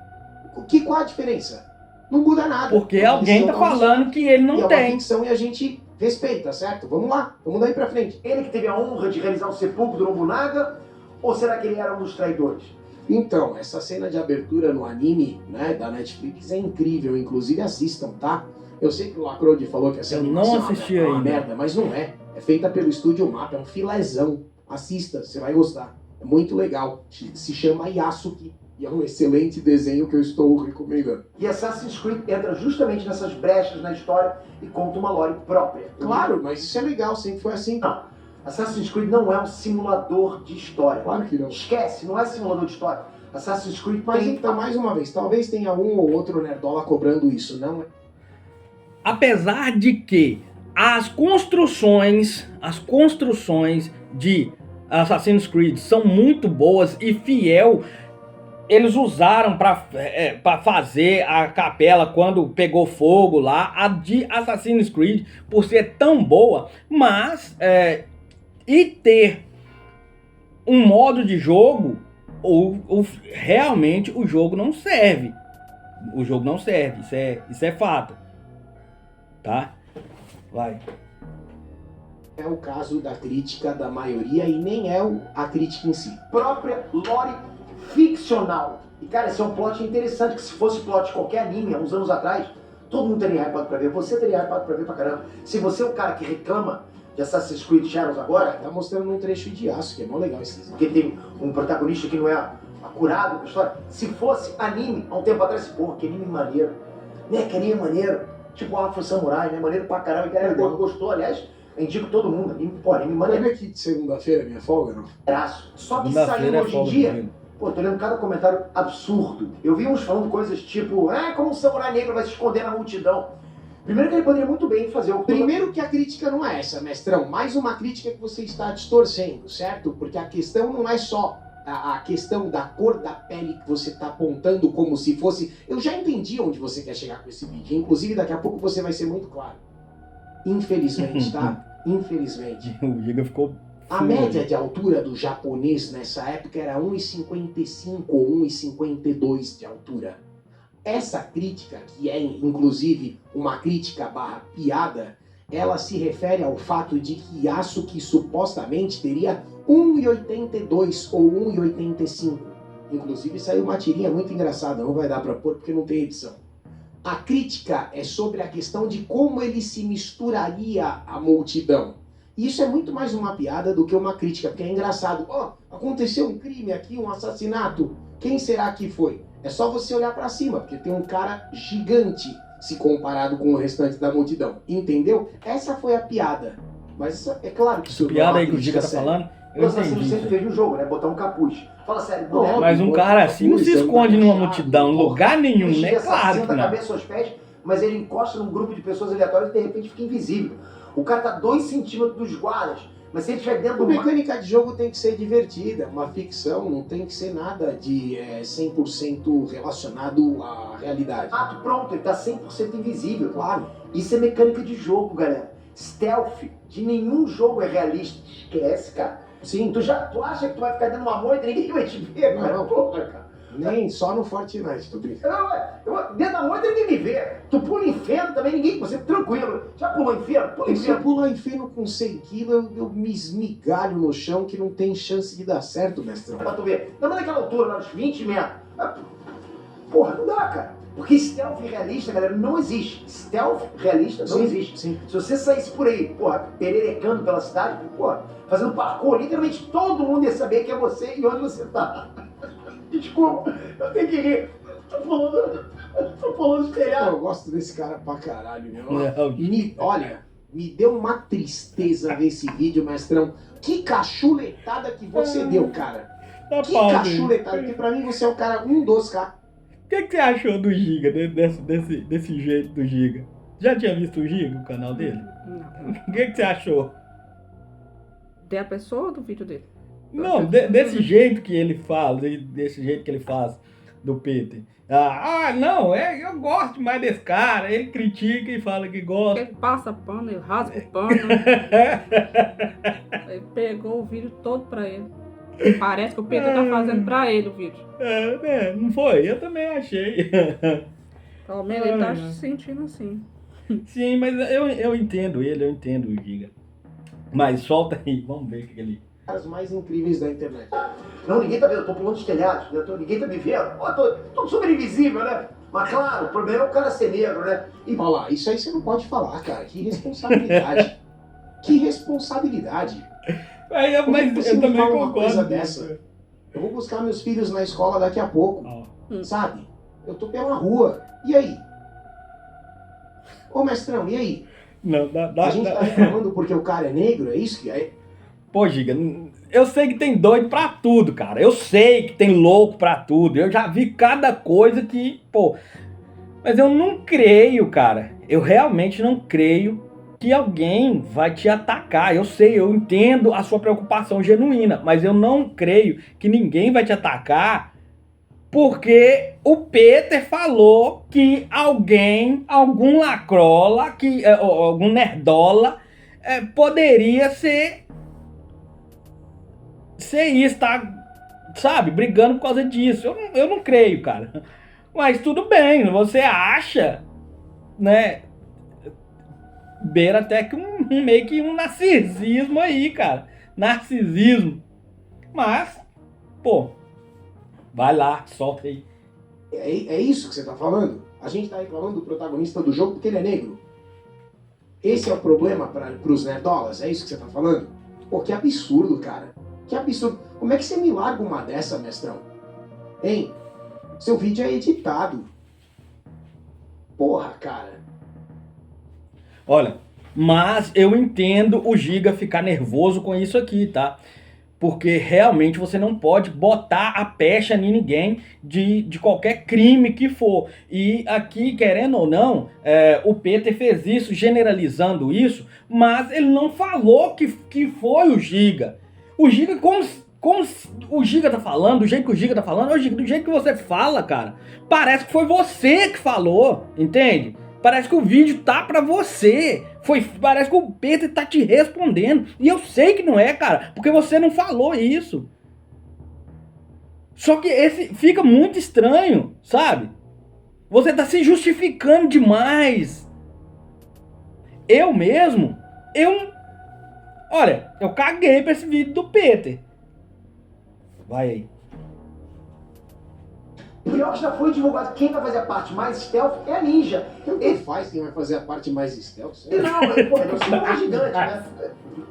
Qual a diferença? Não muda nada. Porque alguém tá falando que ele não tem. É uma ficção e a gente respeita, certo? Vamos lá, vamos daí pra frente. Ele que teve a honra de realizar o sepulcro do Nobunaga? Ou será que ele era um dos traidores? Então, essa cena de abertura no anime, né, da Netflix é incrível, inclusive assistam, tá? Eu sei que o Lacrode falou que essa animação é uma merda, mas não é. É feita pelo Estúdio Mapa, é um filézão. Assista, você vai gostar. É muito legal. Se chama Yasuke e é um excelente desenho que eu estou recomendando. E Assassin's Creed entra justamente nessas brechas na história e conta uma lore própria. Claro, mas isso é legal, sempre foi assim. Não. Assassin's Creed não é um simulador de história. Claro que não. Esquece, não é simulador de história. Assassin's Creed mas tem... então, mais uma vez, talvez tenha um ou outro nerdola cobrando isso, não é? Apesar de que as construções de Assassin's Creed são muito boas e fiel. Eles usaram para fazer a capela quando pegou fogo lá, a de Assassin's Creed, por ser tão boa, mas e ter um modo de jogo, realmente o jogo não serve. O jogo não serve, isso é fato. Tá? Vai. É o caso da crítica da maioria e nem é a crítica em si. Própria lore ficcional. E cara, esse é um plot interessante, que se fosse plot de qualquer anime, há uns anos atrás, todo mundo teria hypado pra ver, você teria hypado pra ver pra caramba. Se você é o cara que reclama de Assassin's Creed Shadows agora, tá mostrando um trecho de aço, que é mó legal esse desenho. Porque tem um protagonista que não é acurado com a história. Se fosse anime, há um tempo atrás, porra, que anime maneiro. Né, que anime maneiro. Tipo Afro Samurai, né, maneiro pra caramba. E a galera gostou, aliás, eu indico todo mundo. Anime maneiro. Vai ver aqui de segunda-feira, minha folga, não? Só que saiu hoje em dia... Pô, tô lendo cada comentário absurdo. Eu vi uns falando coisas tipo, como um samurai negro vai se esconder na multidão. Primeiro que ele poderia muito bem fazer o... Primeiro que a crítica não é essa, mestrão. Mais uma crítica que você está distorcendo, certo? Porque a questão não é só a questão da cor da pele que você está apontando como se fosse... Eu já entendi onde você quer chegar com esse vídeo. Inclusive, daqui a pouco você vai ser muito claro. Infelizmente, tá? Infelizmente. O Giga ficou... A média de altura do japonês nessa época era 1,55 ou 1,52 de altura. Essa crítica, que é inclusive uma crítica barra piada, ela se refere ao fato de que Yasuke supostamente teria 1,82 ou 1,85. Inclusive saiu uma tirinha muito engraçada, não vai dar pra pôr porque não tem edição. A crítica é sobre a questão de como ele se misturaria à multidão. Isso é muito mais uma piada do que uma crítica, porque é engraçado. Aconteceu um crime aqui, um assassinato. Quem será que foi? É só você olhar pra cima, porque tem um cara gigante se comparado com o restante da multidão. Entendeu? Essa foi a piada. Mas é claro que isso piada aí que o Giga tá falando, eu entendi. Você sempre fez no jogo, né? Botar um capuz. Fala sério. Mas um cara assim não se esconde numa multidão, em lugar nenhum, né? Claro que não. A cabeça aos pés, mas ele encosta num grupo de pessoas aleatórias e de repente fica invisível. O cara tá 2 centímetros dos guardas, mas se ele estiver dentro do... A mecânica de jogo tem que ser divertida, uma ficção, não tem que ser nada de 100% relacionado à realidade. Pronto, ele tá 100% invisível. Claro. Isso é mecânica de jogo, galera. Stealth de nenhum jogo é realista. Esquece, cara. Sim. Tu acha que tu vai ficar dentro de uma moita e ninguém vai te ver, cara? Não. Porra, cara. Nem só no Fortnite, tô brincando. Não, dentro da moita ninguém me vê. Tu pula em feno também, ninguém... Você tranquilo. Já pulou em feno? Pula em feno. Se eu pular em feno com 100 quilos, eu me esmigalho no chão que não tem chance de dar certo, mestrão. Pra tu ver. Não, mas naquela altura, lá, uns 20 metros. Porra, não dá, cara. Porque stealth realista, galera, não existe. Stealth realista não existe. Sim. Se você saísse por aí, porra, pererecando pela cidade, porra, fazendo parkour, literalmente todo mundo ia saber que é você e onde você tá. Desculpa, eu tenho que rir. Tô falando espelhado. Eu gosto desse cara pra caralho, meu. Olha, me deu uma tristeza ver esse vídeo, mestrão. Que cachuletada que você deu, cara. Que cachuletada, porque pra mim você é o cara dos caras. O que você achou do Giga, desse jeito do Giga? Já tinha visto o Giga, o canal dele? Não. O que você achou? Da pessoa ou do vídeo dele? Não, desse jeito que ele fala, desse jeito que ele faz do Peter. Não, eu gosto mais desse cara. Ele critica e fala que gosta. Ele passa pano, ele rasga o pano. Ele pegou o vídeo todo pra ele. Parece que o Peter tá fazendo pra ele o vídeo. Não foi? Eu também achei. Pelo menos ele tá se sentindo assim. Sim, mas eu entendo ele, eu entendo o Giga. Mas solta aí, vamos ver o que ele... As mais incríveis da internet. Não, ninguém tá vendo, eu tô pulando os telhados, né? Ninguém tá me vendo. Tô super invisível, né? Mas claro, o problema é o cara ser negro, né? E olha lá, isso aí você não pode falar, cara. Que responsabilidade. Que responsabilidade. Mas eu também concordo uma coisa dessa. Eu vou buscar meus filhos na escola daqui a pouco. Sabe? Eu tô pela rua. E aí? Ô, mestrão, e aí? Não, a gente tá reclamando porque o cara é negro? É isso que é? Pô, Giga, eu sei que tem doido pra tudo, cara. Eu sei que tem louco pra tudo. Eu já vi cada coisa que, pô... Mas eu não creio, cara. Eu realmente não creio que alguém vai te atacar. Eu sei, eu entendo a sua preocupação genuína, mas eu não creio que ninguém vai te atacar porque o Peter falou que alguém, algum lacrola, algum nerdola, poderia ser isso, tá? Sabe? Brigando por causa disso. Eu não creio, cara. Mas tudo bem, você acha, né? Beira até que meio que um narcisismo aí, cara. Narcisismo. Mas, pô, vai lá, solta aí. É isso que você tá falando? A gente tá reclamando do protagonista do jogo porque ele é negro. Esse é o problema pros nerdolas? É isso que você tá falando? Pô, que absurdo, cara. Que absurdo. Como é que você me larga uma dessa, mestrão? Hein? Seu vídeo é editado. Porra, cara. Olha, mas eu entendo o Giga ficar nervoso com isso aqui, tá? Porque realmente você não pode botar a pecha em ninguém de qualquer crime que for. E aqui, querendo ou não, o Peter fez isso, generalizando isso, mas ele não falou que foi o Giga. O Giga, como o Giga tá falando, do jeito que o Giga tá falando, Giga, do jeito que você fala, cara, parece que foi você que falou, entende? Parece que o vídeo tá pra você. Parece que o Peter tá te respondendo. E eu sei que não é, cara, porque você não falou isso. Só que esse fica muito estranho, sabe? Você tá se justificando demais. Olha, eu caguei pra esse vídeo do Peter. Vai aí. O pior que já foi divulgado, quem vai fazer a parte mais stealth é a Ninja. Ele faz quem vai fazer a parte mais stealth? Não, pô, ele é mais gigante, né?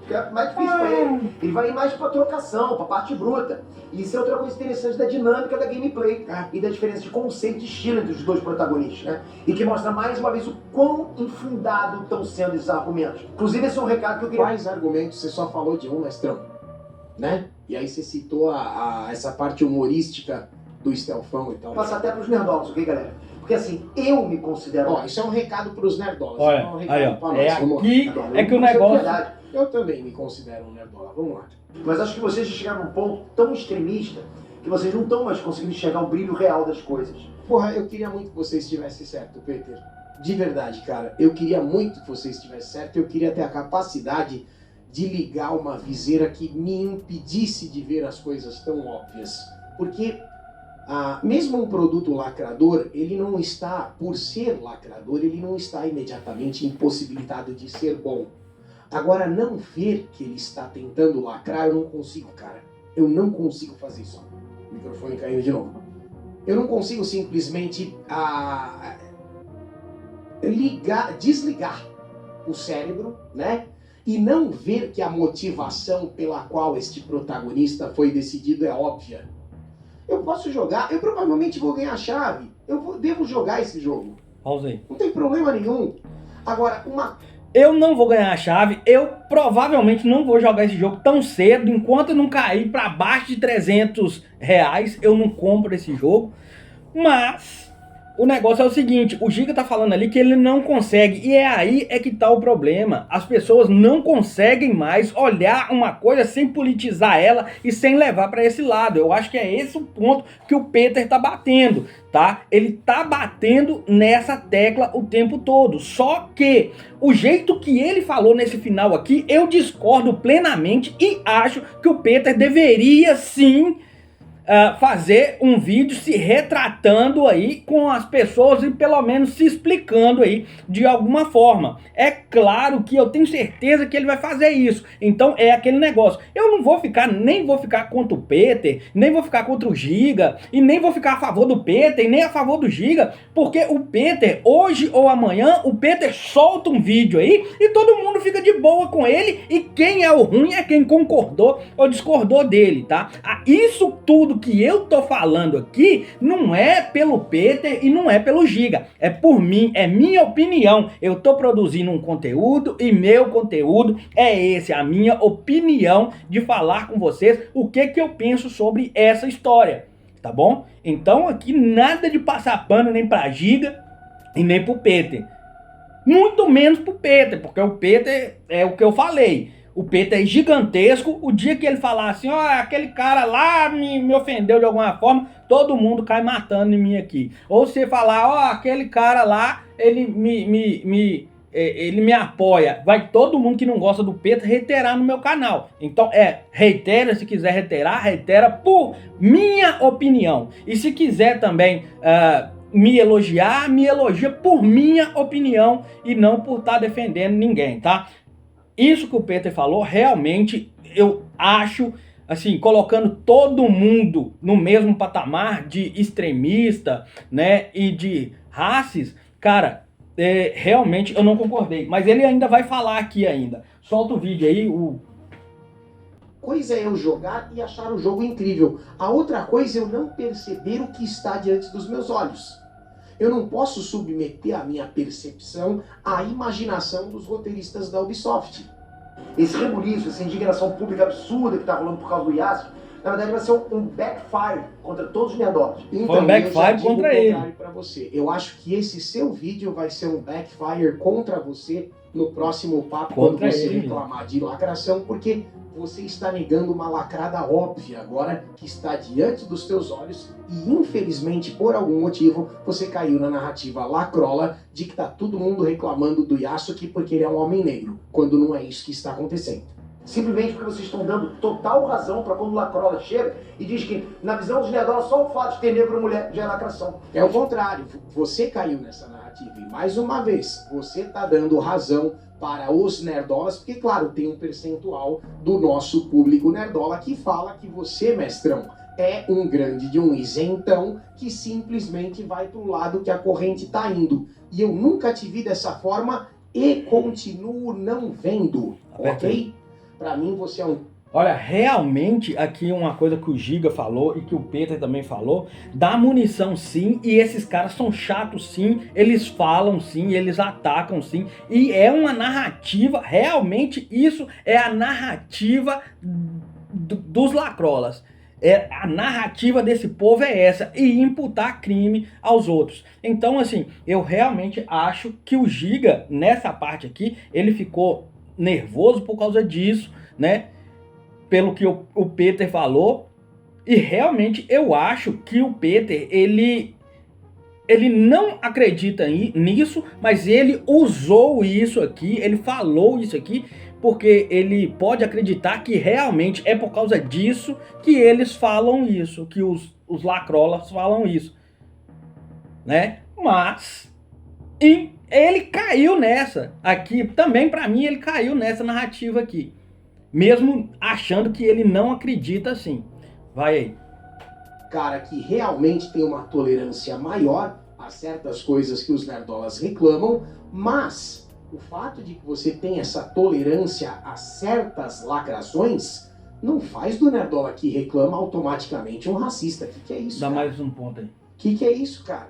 Fica mais difícil pra ele. Ele vai ir mais pra trocação, pra parte bruta. E isso é outra coisa interessante da dinâmica da gameplay e da diferença de conceito e estilo entre os dois protagonistas, né? E que mostra mais uma vez o quão infundado estão sendo esses argumentos. Inclusive, esse é um recado que eu queria... Quais argumentos? Você só falou de um, mestrão, né? E aí você citou essa parte humorística do stealthão e tal. Passa até pros nerdolas, ok, galera? Porque assim, eu me considero... Ó, isso é um recado pros nerdolas. Olha, é um recado aí, ó. pra nós. Aqui é que o negócio... Eu também me considero um nerdola. Vamos lá. Mas acho que vocês já chegaram num ponto tão extremista que vocês não estão mais conseguindo enxergar o brilho real das coisas. Porra, eu queria muito que você estivesse certo, Peter. De verdade, cara. Eu queria muito que você estivesse certo. Eu queria ter a capacidade de ligar uma viseira que me impedisse de ver as coisas tão óbvias. Porque... mesmo um produto lacrador, ele não está, por ser lacrador, ele não está imediatamente impossibilitado de ser bom. Agora, não ver que ele está tentando lacrar, eu não consigo, cara. Eu não consigo fazer isso. O microfone caiu de novo. Eu não consigo simplesmente desligar o cérebro, né? E não ver que a motivação pela qual este protagonista foi decidido é óbvia. Eu posso jogar, eu provavelmente vou ganhar a chave. Devo jogar esse jogo. Pausa aí. Não tem problema nenhum. Agora, eu não vou ganhar a chave, eu provavelmente não vou jogar esse jogo tão cedo, enquanto eu não cair para baixo de R$300, eu não compro esse jogo. Mas o negócio é o seguinte, o Giga tá falando ali que ele não consegue, e aí é que tá o problema. As pessoas não conseguem mais olhar uma coisa sem politizar ela e sem levar para esse lado. Eu acho que é esse o ponto que o Peter tá batendo, tá? Ele tá batendo nessa tecla o tempo todo. Só que o jeito que ele falou nesse final aqui, eu discordo plenamente e acho que o Peter deveria sim fazer um vídeo se retratando aí com as pessoas e pelo menos se explicando aí de alguma forma. É claro que eu tenho certeza que ele vai fazer isso. Então é aquele negócio. Eu não vou ficar, nem vou ficar contra o Peter, nem vou ficar contra o Giga, e nem vou ficar a favor do Peter, nem a favor do Giga, porque o Peter, hoje ou amanhã, o Peter solta um vídeo aí e todo mundo fica de boa com ele, e quem é o ruim é quem concordou ou discordou dele, tá? Isso tudo que eu tô falando aqui não é pelo Peter e não é pelo Giga, é por mim, é minha opinião. Eu tô produzindo um conteúdo e meu conteúdo é esse, a minha opinião de falar com vocês o que eu penso sobre essa história, tá bom? Então aqui nada de passar pano nem pra Giga e nem pro Peter. Muito menos pro Peter, porque o Peter é o que eu falei. O Peter é gigantesco. O dia que ele falar assim, ó, aquele cara lá me ofendeu de alguma forma, todo mundo cai matando em mim aqui. Ou se falar, ó, aquele cara lá, ele me apoia. Vai todo mundo que não gosta do Peter reiterar no meu canal. Então, reitera, se quiser reiterar, reitera por minha opinião. E se quiser também me elogia por minha opinião e não por estar defendendo ninguém, tá? Isso que o Peter falou, realmente, eu acho, assim, colocando todo mundo no mesmo patamar de extremista, né, e de racis, cara, realmente eu não concordei. Mas ele ainda vai falar aqui ainda. Solta o vídeo aí, Coisa é eu jogar e achar o jogo incrível. A outra coisa é eu não perceber o que está diante dos meus olhos. Eu não posso submeter a minha percepção à imaginação dos roteiristas da Ubisoft. Esse rebuliço, essa indignação pública absurda que está rolando por causa do Yasuo, na verdade vai ser um backfire contra todos os nerdolas. Então, foi um backfire contra ele. Pra você. Eu acho que esse seu vídeo vai ser um backfire contra você no próximo papo, quando você reclamar de lacração, porque você está negando uma lacrada óbvia agora que está diante dos teus olhos e, infelizmente, por algum motivo, você caiu na narrativa lacrola de que tá todo mundo reclamando do Yasuki porque ele é um homem negro, quando não é isso que está acontecendo. Simplesmente porque vocês estão dando total razão para quando o lacrola chega e diz que, na visão dos nerdolas, só o fato de ter negro ou mulher já é lacração. É o contrário, você caiu nessa narrativa e, mais uma vez, você tá dando razão para os nerdolas, porque, claro, tem um percentual do nosso público nerdola que fala que você, mestrão, é um grande de um isentão que simplesmente vai pro lado que a corrente tá indo. E eu nunca te vi dessa forma e continuo não vendo, ok? Pra mim, você é um... Olha, realmente aqui uma coisa que o Giga falou e que o Peter também falou, dá munição sim, e esses caras são chatos sim, eles falam sim, eles atacam sim, e é uma narrativa, realmente isso é a narrativa dos lacrolas. A narrativa desse povo é essa, e imputar crime aos outros. Então, assim, eu realmente acho que o Giga, nessa parte aqui, ele ficou nervoso por causa disso, né? Pelo que o Peter falou, e realmente eu acho que o Peter, ele não acredita nisso, mas ele usou isso aqui, ele falou isso aqui, porque ele pode acreditar que realmente é por causa disso que eles falam isso, que os lacrolas falam isso, né? Mas ele caiu nessa aqui, também pra mim ele caiu nessa narrativa aqui. Mesmo achando que ele não acredita assim. Vai aí. Cara que realmente tem uma tolerância maior a certas coisas que os nerdolas reclamam, mas o fato de que você tem essa tolerância a certas lacrações não faz do nerdola que reclama automaticamente um racista. O que é isso, Dá cara? mais um ponto aí. O que é isso, cara?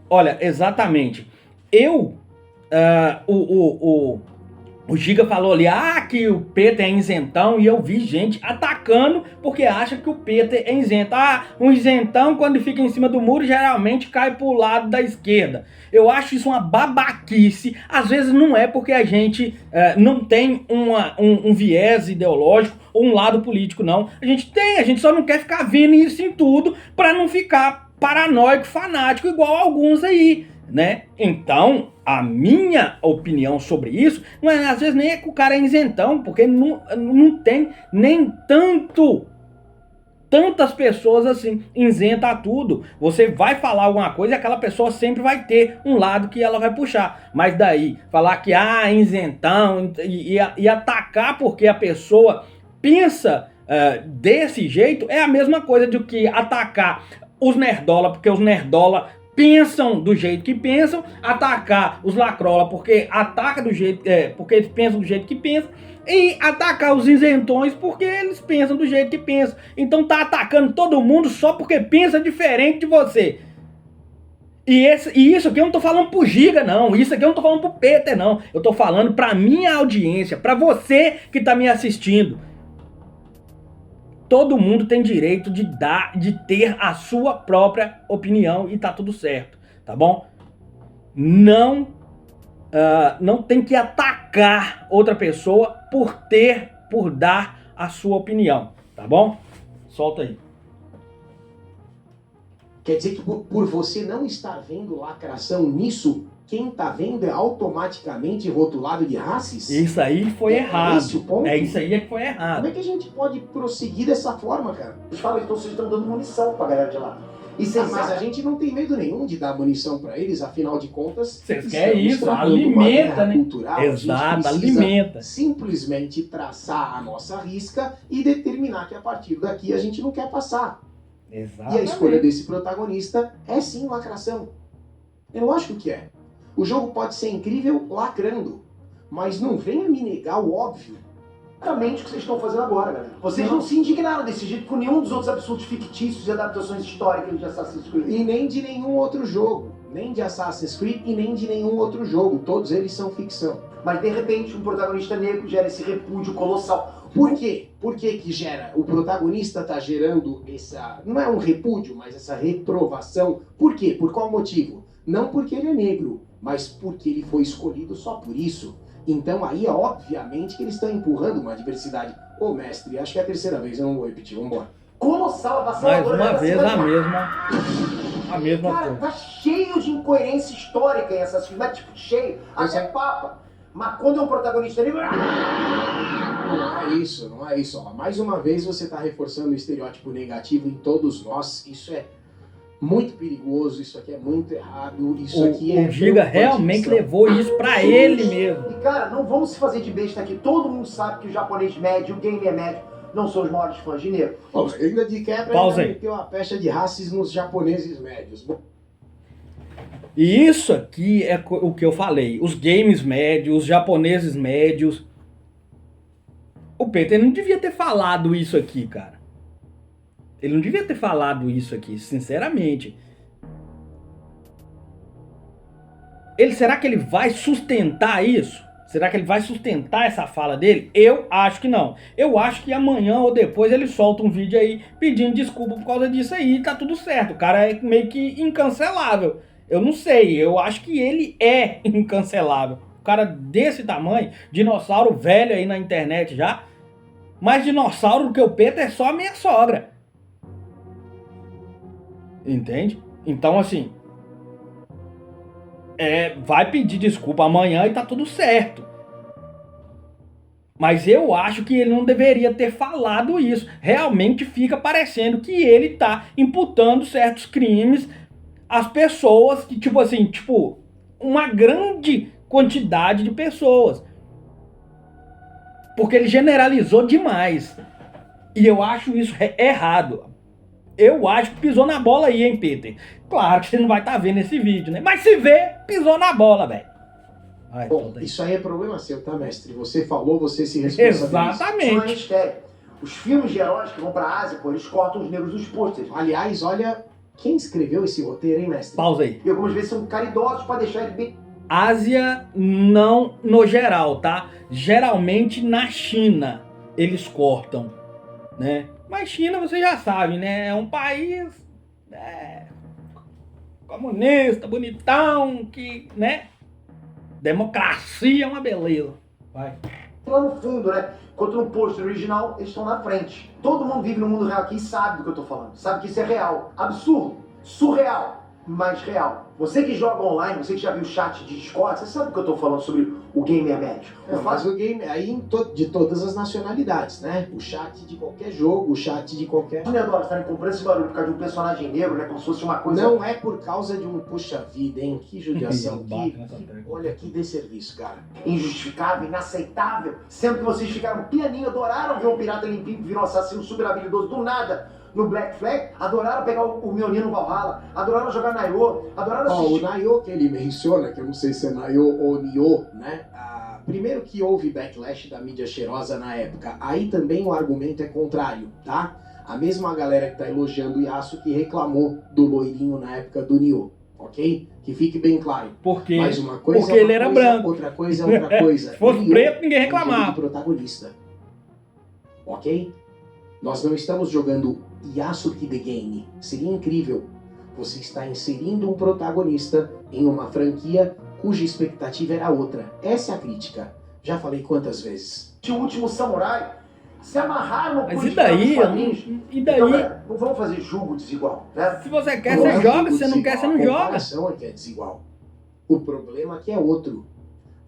Olha, exatamente. O Giga falou ali, que o Peter é isentão, e eu vi gente atacando porque acha que o Peter é isento. Um isentão, quando fica em cima do muro, geralmente cai pro lado da esquerda. Eu acho isso uma babaquice. Às vezes não é porque a gente não tem um viés ideológico ou um lado político, não. A gente só não quer ficar vendo isso em tudo para não ficar paranoico, fanático, igual alguns aí, né? Então, a minha opinião sobre isso, não é, às vezes nem é que o cara é isentão, porque não tem nem tantas pessoas assim, isenta a tudo. Você vai falar alguma coisa e aquela pessoa sempre vai ter um lado que ela vai puxar. Mas daí, falar que isentão e atacar porque a pessoa pensa desse jeito, é a mesma coisa do que atacar os nerdola, porque os nerdola pensam do jeito que pensam, atacar os lacrola porque ataca do jeito, porque eles pensam do jeito que pensam, e atacar os isentões porque eles pensam do jeito que pensam. Então tá atacando todo mundo só porque pensa diferente de você. E isso aqui eu não tô falando pro Giga, não. Isso aqui eu não tô falando pro Peter, não. Eu tô falando pra minha audiência, pra você que tá me assistindo. Todo mundo tem direito de ter a sua própria opinião e tá tudo certo, tá bom? não tem que atacar outra pessoa por dar a sua opinião, tá bom? Solta aí. Quer dizer que por você não estar vendo lacração nisso, quem tá vendo é automaticamente rotulado de racis? Isso aí foi errado. Esse o ponto? É isso aí que foi errado. Como é que a gente pode prosseguir dessa forma, cara? Eles falam, então vocês estão dando munição pra galera de lá. E Mas a gente não tem medo nenhum de dar munição pra eles, afinal de contas... Vocês querem isso? Alimenta, né? Cultural, exato, alimenta. Simplesmente traçar a nossa risca e determinar que a partir daqui a gente não quer passar. Exatamente. E a escolha desse protagonista é sim lacração. É lógico que é. O jogo pode ser incrível lacrando, mas não venha me negar o óbvio. Exatamente o que vocês estão fazendo agora, galera. Vocês não se indignaram desse jeito com nenhum dos outros absurdos fictícios e adaptações históricas de Assassin's Creed. E nem de nenhum outro jogo. Nem de Assassin's Creed e nem de nenhum outro jogo. Todos eles são ficção. Mas de repente um protagonista negro gera esse repúdio colossal. Por quê? Por que que gera? O protagonista tá gerando essa... Não é um repúdio, mas essa reprovação. Por quê? Por qual motivo? Não porque ele é negro, mas porque ele foi escolhido só por isso. Então aí é obviamente que eles estão empurrando uma diversidade. Ô mestre, acho que é a terceira vez, eu não vou repetir, vambora. Colossal, avassaladora. Mais uma vez a mesma Cara, coisa. tá cheio de incoerência histórica em Assassin's Creed, mas tipo, cheio. Até papa. Mas quando é um protagonista negro... Não é isso. Ó. Mais uma vez você tá reforçando o estereótipo negativo em todos nós. Isso é muito perigoso, isso aqui é muito errado, isso aqui é... O Giga realmente levou isso pra ele mesmo. E cara, não vamos se fazer de besta aqui. Todo mundo sabe que o japonês médio, o gamer médio, não são os maiores fãs de negro. Ó, ainda de quebra, ainda meteu a pecha de racis nos japoneses médios. E isso aqui é o que eu falei. Os games médios, os japoneses médios. O Peter não devia ter falado isso aqui, cara. Ele não devia ter falado isso aqui, sinceramente. Será que ele vai sustentar isso? Será que ele vai sustentar essa fala dele? Eu acho que não. Eu acho que amanhã ou depois ele solta um vídeo aí pedindo desculpa por causa disso aí e tá tudo certo. O cara é meio que incancelável. Eu não sei, eu acho que ele é incancelável. O cara desse tamanho, dinossauro velho aí na internet já. Mais dinossauro do que o Peter é só a minha sogra. Entende? Então, assim, vai pedir desculpa amanhã e tá tudo certo. Mas eu acho que ele não deveria ter falado isso. Realmente fica parecendo que ele tá imputando certos crimes às pessoas que, uma grande quantidade de pessoas. Porque ele generalizou demais. E eu acho isso errado. Eu acho que pisou na bola aí, hein, Peter? Claro que você não vai estar vendo esse vídeo, né? Mas se vê, pisou na bola, velho. Bom, isso aí é problema seu, tá, mestre? Você falou, você se responsabiliza. Exatamente. Isso não é mistério. Os filmes de heróis que vão pra Ásia, pô, eles cortam os negros dos pôsteres. Aliás, olha, quem escreveu esse roteiro, hein, mestre? Pausa aí. E algumas vezes são caridosos pra deixar ele bem... Ásia, não no geral, tá? Geralmente na China eles cortam, né? Mas China, você já sabe, né? É um país comunista, bonitão, que, né? Democracia é uma beleza. Vai. Lá no fundo, né? Enquanto no pôster original, eles estão na frente. Todo mundo vive no mundo real aqui e sabe do que eu tô falando. Sabe que isso é real. Absurdo. Surreal. Mas real. Você que joga online, você que já viu o chat de Discord, você sabe do que eu tô falando sobre o gamer médio. Mas o game aí de todas as nacionalidades, né? O chat de qualquer jogo, o chat de qualquer... Os nerdolas estarem comprando esse barulho por causa de um personagem negro, né? Como se fosse uma coisa... Não é por causa de um puxa vida, hein? Que judiação. Olha que desserviço, cara. Injustificável, inaceitável. Sendo que vocês ficaram pianinho, adoraram ver um pirata limpinho que virou um assassino super habilidoso do nada. No Black Flag, adoraram pegar o Mjolnir no Valhalla, adoraram jogar Nioh, adoraram assistir... O Nioh que ele menciona, que eu não sei se é Nioh ou Nioh, né? Primeiro que houve backlash da mídia cheirosa na época, aí também o argumento é contrário, tá? A mesma galera que tá elogiando o Yasuo que reclamou do loirinho na época do Nioh, ok? Que fique bem claro. Porque, mas uma coisa porque ele era branco. Outra coisa é outra coisa. Se fosse preto, ninguém reclamava. É o protagonista, ok? Nós não estamos jogando Yasuo the Game. Seria incrível. Você está inserindo um protagonista em uma franquia cuja expectativa era outra. Essa é a crítica. Já falei quantas vezes. O Último Samurai se amarraram Mas por e daí? dos quadrinhos. E daí? Então, cara, não vamos fazer julgo desigual, né? Se você quer, Não você é um joga. jogo Se você não quer, você não desigual. A joga. comparação é que é desigual. O problema aqui é outro.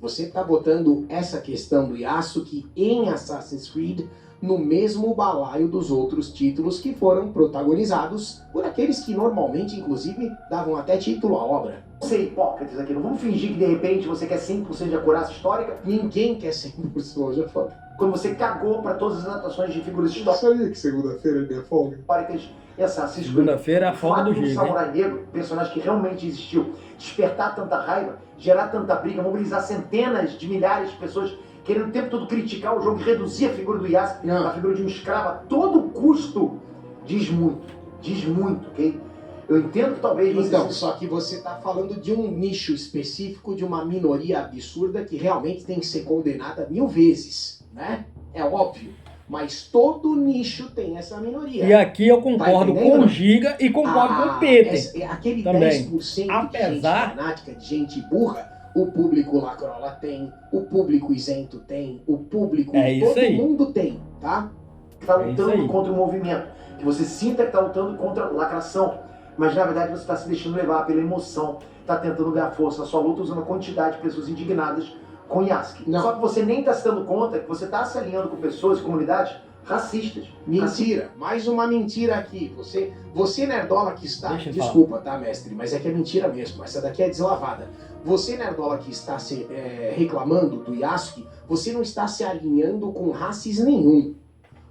Você está botando essa questão do Yasuke em Assassin's Creed no mesmo balaio dos outros títulos que foram protagonizados por aqueles que normalmente, inclusive, davam até título à obra. Ser hipócritas aqui, não vamos fingir que de repente você quer 100% de acurácia histórica. Ninguém quer 100%, já falei. Quando você cagou para todas as adaptações de figuras Eu sabia que segunda-feira é minha folga. históricas e Assassin's Creed. Segunda-feira é a O folga fato do do Giga. Samurai Negro, personagem que realmente existiu, despertar tanta raiva, gerar tanta briga, mobilizar centenas de milhares de pessoas querendo o tempo todo criticar o jogo e reduzir a figura do Yasuke, a figura de um escravo a todo custo, diz muito, ok? Eu entendo que talvez você... Então, só que você está falando de um nicho específico, de uma minoria absurda que realmente tem que ser condenada 1000 vezes, né? É óbvio. Mas todo nicho tem essa minoria. E aqui eu concordo com o Giga e concordo com o Peter. Aquele também. 10% Apesar... de gente fanática, de gente burra, o público lacrola tem, o público isento tem, o público todo mundo tem, tá? Que tá lutando contra o movimento. Que você sinta que tá lutando contra a lacração. Mas na verdade você está se deixando levar pela emoção. Está tentando ganhar força na sua luta usando a quantidade de pessoas indignadas com Yasuke. Não. Só que você nem está se dando conta que você está se alinhando com pessoas, comunidades racistas. Mentira. Mais uma mentira aqui. Você nerdola que está... Deixa eu Desculpa, tá, mestre? Mas é que é mentira mesmo. Essa daqui é deslavada. Você nerdola que está se reclamando do Yasuke, você não está se alinhando com racis nenhum.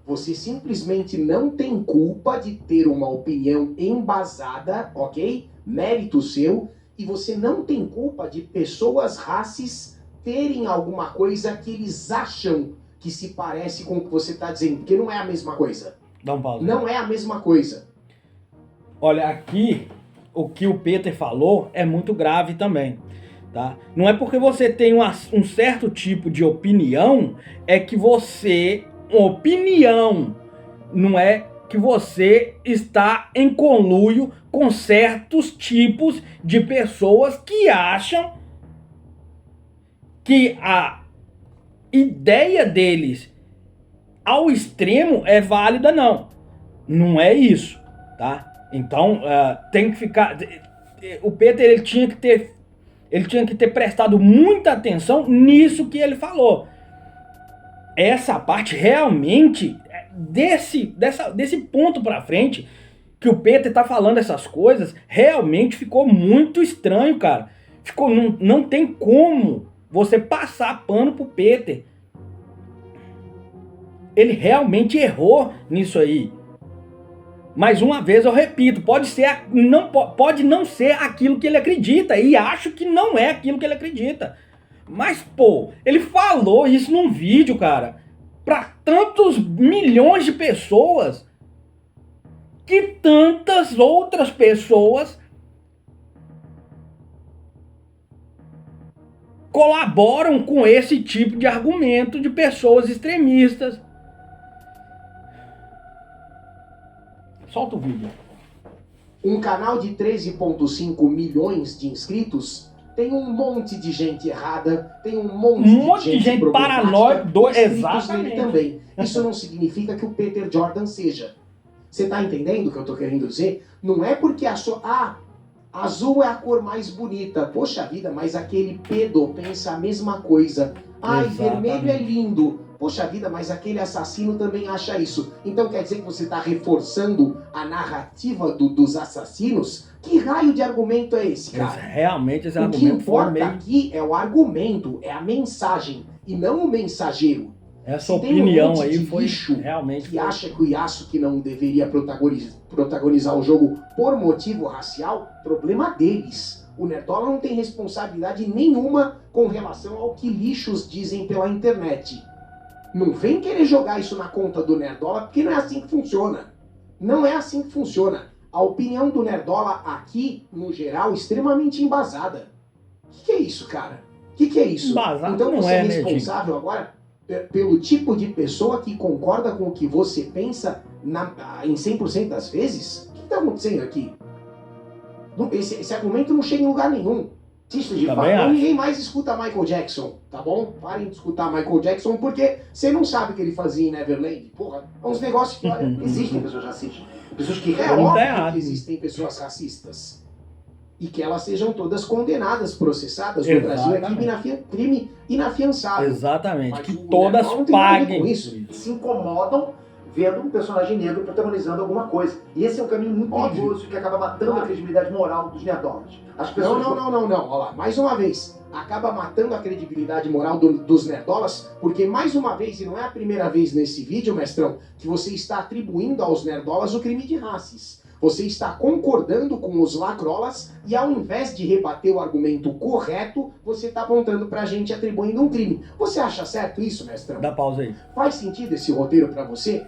Você simplesmente não tem culpa de ter uma opinião embasada, ok? Mérito seu. E você não tem culpa de pessoas racis terem alguma coisa que eles acham que se parece com o que você está dizendo. Porque não é a mesma coisa. Dá um pause. Não é a mesma coisa. Olha, aqui o que o Peter falou é muito grave também. Tá? Não é porque você tem um certo tipo de opinião, é que você... opinião, não é que você está em conluio com certos tipos de pessoas que acham que a ideia deles ao extremo é válida. Não é isso, tá? Então tem que ficar... O Peter ele tinha que ter prestado muita atenção nisso que ele falou. Essa parte realmente, desse ponto pra frente, que o Peter tá falando essas coisas, realmente ficou muito estranho, cara. Não tem como você passar pano pro Peter. Ele realmente errou nisso aí. Mais uma vez eu repito, pode não ser aquilo que ele acredita, e acho que não é aquilo que ele acredita. Mas, pô, ele falou isso num vídeo, cara, pra tantos milhões de pessoas, que tantas outras pessoas colaboram com esse tipo de argumento de pessoas extremistas. Solta o vídeo. Um canal de 13,5 milhões de inscritos tem um monte de gente errada, tem um monte de gente paranoica, exatamente. Também. Isso não significa que o Peter Jordan seja. Você tá entendendo o que eu tô querendo dizer? Não é porque achou, azul é a cor mais bonita. Poxa vida, mas aquele pedo pensa a mesma coisa. Ai, vermelho é lindo. Poxa vida, mas aquele assassino também acha isso. Então quer dizer que você está reforçando a narrativa dos assassinos? Que raio de argumento é esse, cara? Realmente esse argumento foi meio... O que importa aqui é o argumento, é a mensagem, e não o mensageiro. Essa opinião aí foi realmente... que acha que o Yasuke não deveria protagonizar o jogo por motivo racial, problema deles. O Nerdola não tem responsabilidade nenhuma com relação ao que lixos dizem pela internet. Não vem querer jogar isso na conta do Nerdola, porque não é assim que funciona. Não é assim que funciona. A opinião do Nerdola aqui, no geral, extremamente embasada. O que é isso, cara? O que é isso? Embasado então não você é né, responsável agora pelo tipo de pessoa que concorda com o que você pensa em 100% das vezes? O que está acontecendo aqui? Esse argumento não chega em lugar nenhum. De fato, ninguém mais escuta Michael Jackson, tá bom? Parem de escutar Michael Jackson, porque você não sabe o que ele fazia em Neverland. Porra, é uns negócios que, olha, existem pessoas racistas. Pessoas que é óbvio que existem pessoas racistas. E que elas sejam todas condenadas, processadas. No Brasil é crime inafiançável. Exatamente, mas que todas paguem. Com isso. Se incomodam vendo um personagem negro protagonizando alguma coisa. E esse é um caminho muito perigoso que acaba matando a credibilidade moral dos nerdolas. As pessoas não. Olha lá, mais uma vez. Acaba matando a credibilidade moral dos nerdolas, porque mais uma vez, e não é a primeira vez nesse vídeo, mestrão, que você está atribuindo aos nerdolas o crime de racis. Você está concordando com os lacrolas e ao invés de rebater o argumento correto, você está apontando pra gente atribuindo um crime. Você acha certo isso, mestrão? Dá pausa aí. Faz sentido esse roteiro pra você?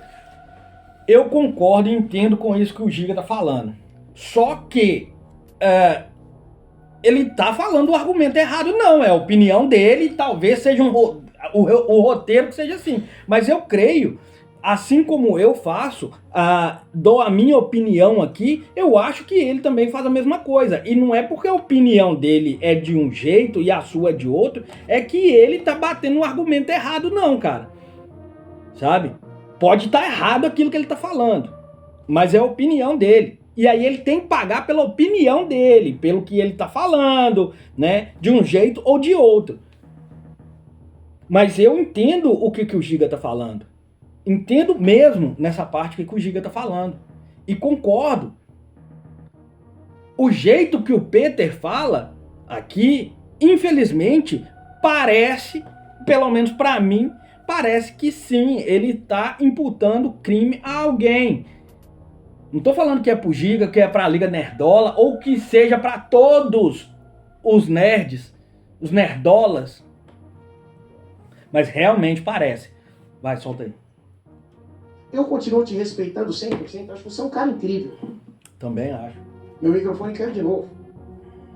Eu concordo e entendo com isso que o Giga tá falando. Só que ele tá falando o argumento errado, não. É a opinião dele, talvez seja o roteiro que seja assim. Mas eu creio, assim como eu faço, dou a minha opinião aqui, eu acho que ele também faz a mesma coisa. E não é porque a opinião dele é de um jeito e a sua é de outro, é que ele tá batendo um argumento errado, não, cara. Sabe? Pode estar errado aquilo que ele tá falando, mas é a opinião dele. E aí ele tem que pagar pela opinião dele, pelo que ele tá falando, né? De um jeito ou de outro. Mas eu entendo o que o Giga tá falando. Entendo mesmo nessa parte que o Giga tá falando. E concordo. O jeito que o Peter fala aqui, infelizmente, parece, pelo menos pra mim, parece que sim, ele tá imputando crime a alguém. Não tô falando que é pro Giga, que é pra Liga Nerdola, ou que seja pra todos os nerds, os nerdolas. Mas realmente parece. Vai, solta aí. Eu continuo te respeitando 100%, acho que você é um cara incrível. Também acho. Meu microfone caiu de novo.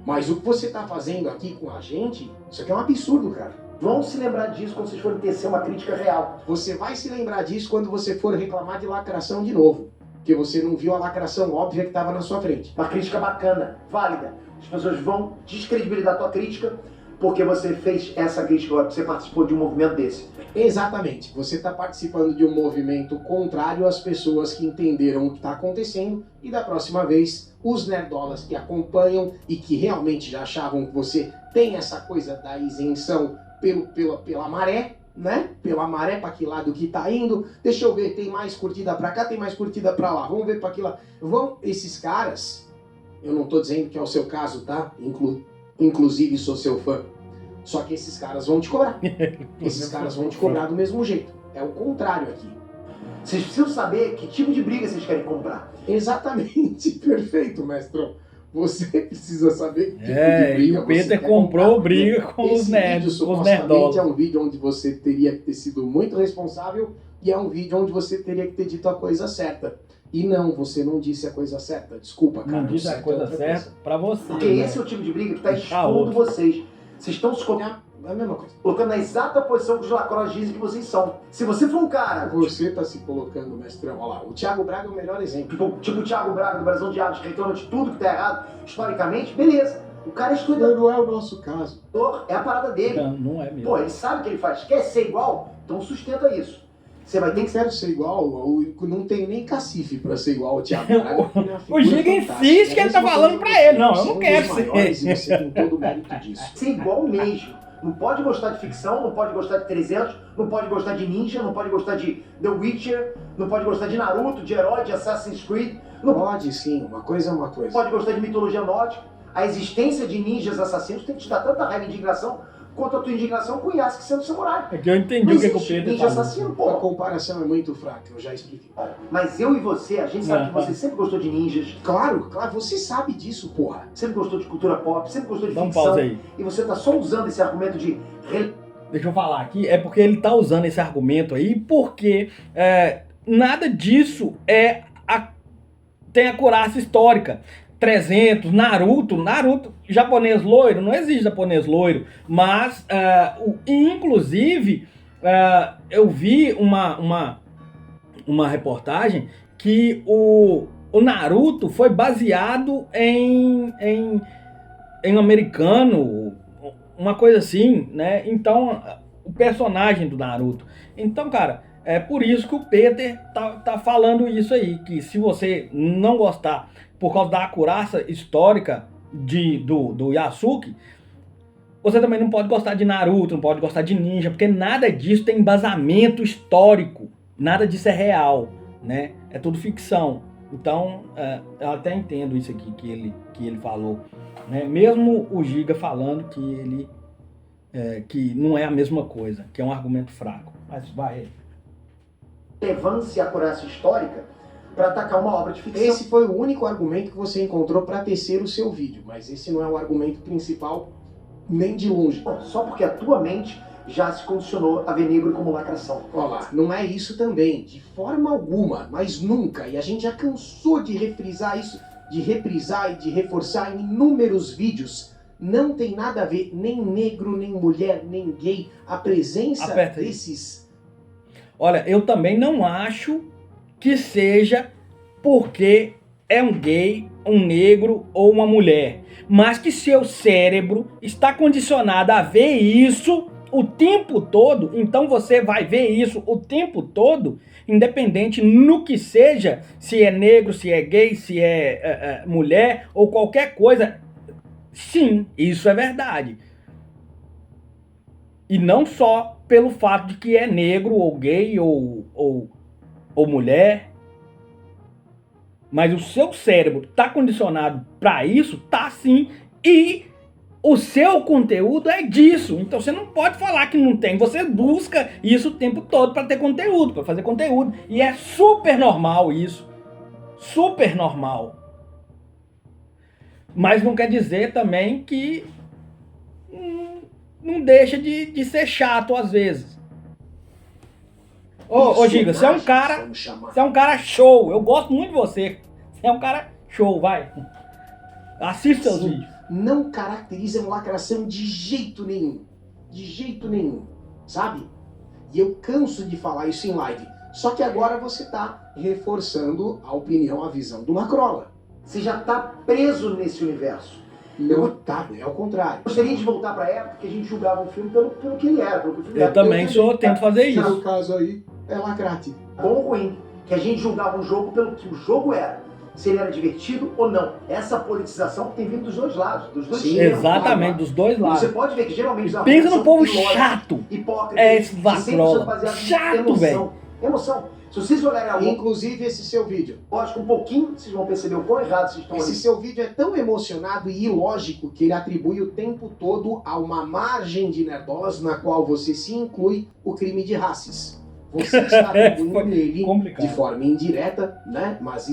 Mas o que você tá fazendo aqui com a gente, isso aqui é um absurdo, cara. Vão se lembrar disso quando vocês forem tecer uma crítica real. Você vai se lembrar disso quando você for reclamar de lacração de novo. Porque você não viu a lacração óbvia que estava na sua frente. Uma crítica bacana, válida. As pessoas vão descredibilizar a tua crítica porque você fez essa crítica, você participou de um movimento desse. Exatamente. Você está participando de um movimento contrário às pessoas que entenderam o que está acontecendo e da próxima vez, os nerdolas que acompanham e que realmente já achavam que você tem essa coisa da isenção pela maré, né? Pela maré, para que lado que tá indo. Deixa eu ver, tem mais curtida para cá, tem mais curtida para lá. Vamos ver para que lá. Esses caras, eu não tô dizendo que é o seu caso, tá? Inclusive sou seu fã. Só que esses caras vão te cobrar. Esses caras vão te cobrar do mesmo jeito. É o contrário aqui. Vocês precisam saber que tipo de briga vocês querem comprar. Exatamente, perfeito, mestrão. Você precisa saber que tipo de briga e o Peter comprou briga com os nerds, com os nerdolas. É um vídeo onde você teria que ter sido muito responsável e é um vídeo onde você teria que ter dito a coisa certa. E não, você não disse a coisa certa. Desculpa, cara. Não disse a coisa certa pra você. Porque esse é o tipo de briga que tá expondo vocês. Vocês estão se É a mesma coisa. colocando na exata posição que os lacroas dizem que vocês são. Se você for um cara... Você tá se colocando, mestrão. Olha lá, o Thiago Braga é o melhor exemplo. Tipo o Thiago Braga do Brasil de Aves, que reclama de tudo que tá errado, historicamente, beleza. O cara é estudador. Não é o nosso caso. É a parada dele. Não é mesmo. Pô, ele sabe o que ele faz. Quer ser igual? Então sustenta isso. Você vai ter que quero ser igual, não tenho nem cacife pra ser igual ao Thiago Braga. O Giga insiste que ele tá falando pra ele. Não, eu não quero ser. Você tem todo o mérito disso. Ser igual mesmo. Não pode gostar de ficção, não pode gostar de 300, não pode gostar de Ninja, não pode gostar de The Witcher, não pode gostar de Naruto, de herói, de Assassin's Creed. Não pode sim, uma coisa é uma coisa. Pode gostar de mitologia nórdica. A existência de ninjas assassinos tem que te dar tanta raiva e indignação quanto a tua indignação com o Yasuke sendo samurai. É que eu entendi o que o Peter ninja falou. assassino, pô. A comparação é muito fraca, eu já expliquei. Mas eu e você, a gente sabe que você sempre gostou de ninjas. Claro, você sabe disso, porra. Sempre gostou de cultura pop, sempre gostou de Dá um ficção. pause aí. E você tá só usando esse argumento de... Deixa eu falar aqui, é porque ele tá usando esse argumento aí, porque nada disso tem acurácia histórica. 300, Naruto, japonês loiro, não existe japonês loiro, mas, inclusive, eu vi uma reportagem que o Naruto foi baseado em americano, uma coisa assim, né? Então, o personagem do Naruto. Então, cara, é por isso que o Peter tá falando isso aí, que se você não gostar por causa da acurácia histórica do Yasuke, você também não pode gostar de Naruto, não pode gostar de Ninja, porque nada disso tem embasamento histórico, nada disso é real, né? É tudo ficção. Então, eu até entendo isso aqui que ele falou, né? Mesmo o Giga falando que não é a mesma coisa, que é um argumento fraco. Mas vai. Relevância e acurácia histórica para atacar uma obra de ficção. Esse foi o único argumento que você encontrou para tecer o seu vídeo, mas esse não é o argumento principal nem de longe. Bom, só porque a tua mente já se condicionou a ver negro como lacração. Olha lá, não é isso também, de forma alguma, mas nunca, e a gente já cansou de refrisar isso, de reprisar e de reforçar em inúmeros vídeos, não tem nada a ver, nem negro, nem mulher, nem gay, a presença desses... Olha, eu também não acho que seja porque é um gay, um negro ou uma mulher, mas que seu cérebro está condicionado a ver isso o tempo todo, então você vai ver isso o tempo todo, independente no que seja, se é negro, se é gay, se é mulher ou qualquer coisa. Sim, isso é verdade. E não só pelo fato de que é negro ou gay ou mulher, mas o seu cérebro está condicionado para isso, tá sim, e o seu conteúdo é disso. Então você não pode falar que não tem. Você busca isso o tempo todo para ter conteúdo, para fazer conteúdo. E é super normal isso. Super normal. Mas não quer dizer também que não deixa de ser chato às vezes. Ô Giga, você é um cara show. Eu gosto muito de você. Você é um cara show, vai. Assista os vídeos. Não caracteriza lacração de jeito nenhum. De jeito nenhum, sabe? E eu canso de falar isso em live. Só que agora você tá reforçando a opinião, a visão do Lacrola. Você já tá preso nesse universo. Não, tá, é o contrário. Eu gostaria de voltar pra época que a gente julgava um filme pelo que ele era, pelo que o filme era. Eu também tento fazer isso. No caso aí, é lacrate. Bom ou ruim, que a gente julgava um jogo pelo que o jogo era. Se ele era divertido ou não. Essa politização tem vindo dos dois lados, dos dois lados. Exatamente, dos dois lados. Você pode ver que geralmente... Pensa no povo chato. Hipócrita. Esse Lacrola. Chato, velho. Emoção. Se vocês olharem algum... Inclusive esse seu vídeo. Lógico, um pouquinho, vocês vão perceber o quão errado vocês estão Esse seu vídeo é tão emocionado e ilógico que ele atribui o tempo todo a uma margem de nerdolas na qual você se inclui o crime de racis. Você está atribuindo nele de forma indireta, né? Mas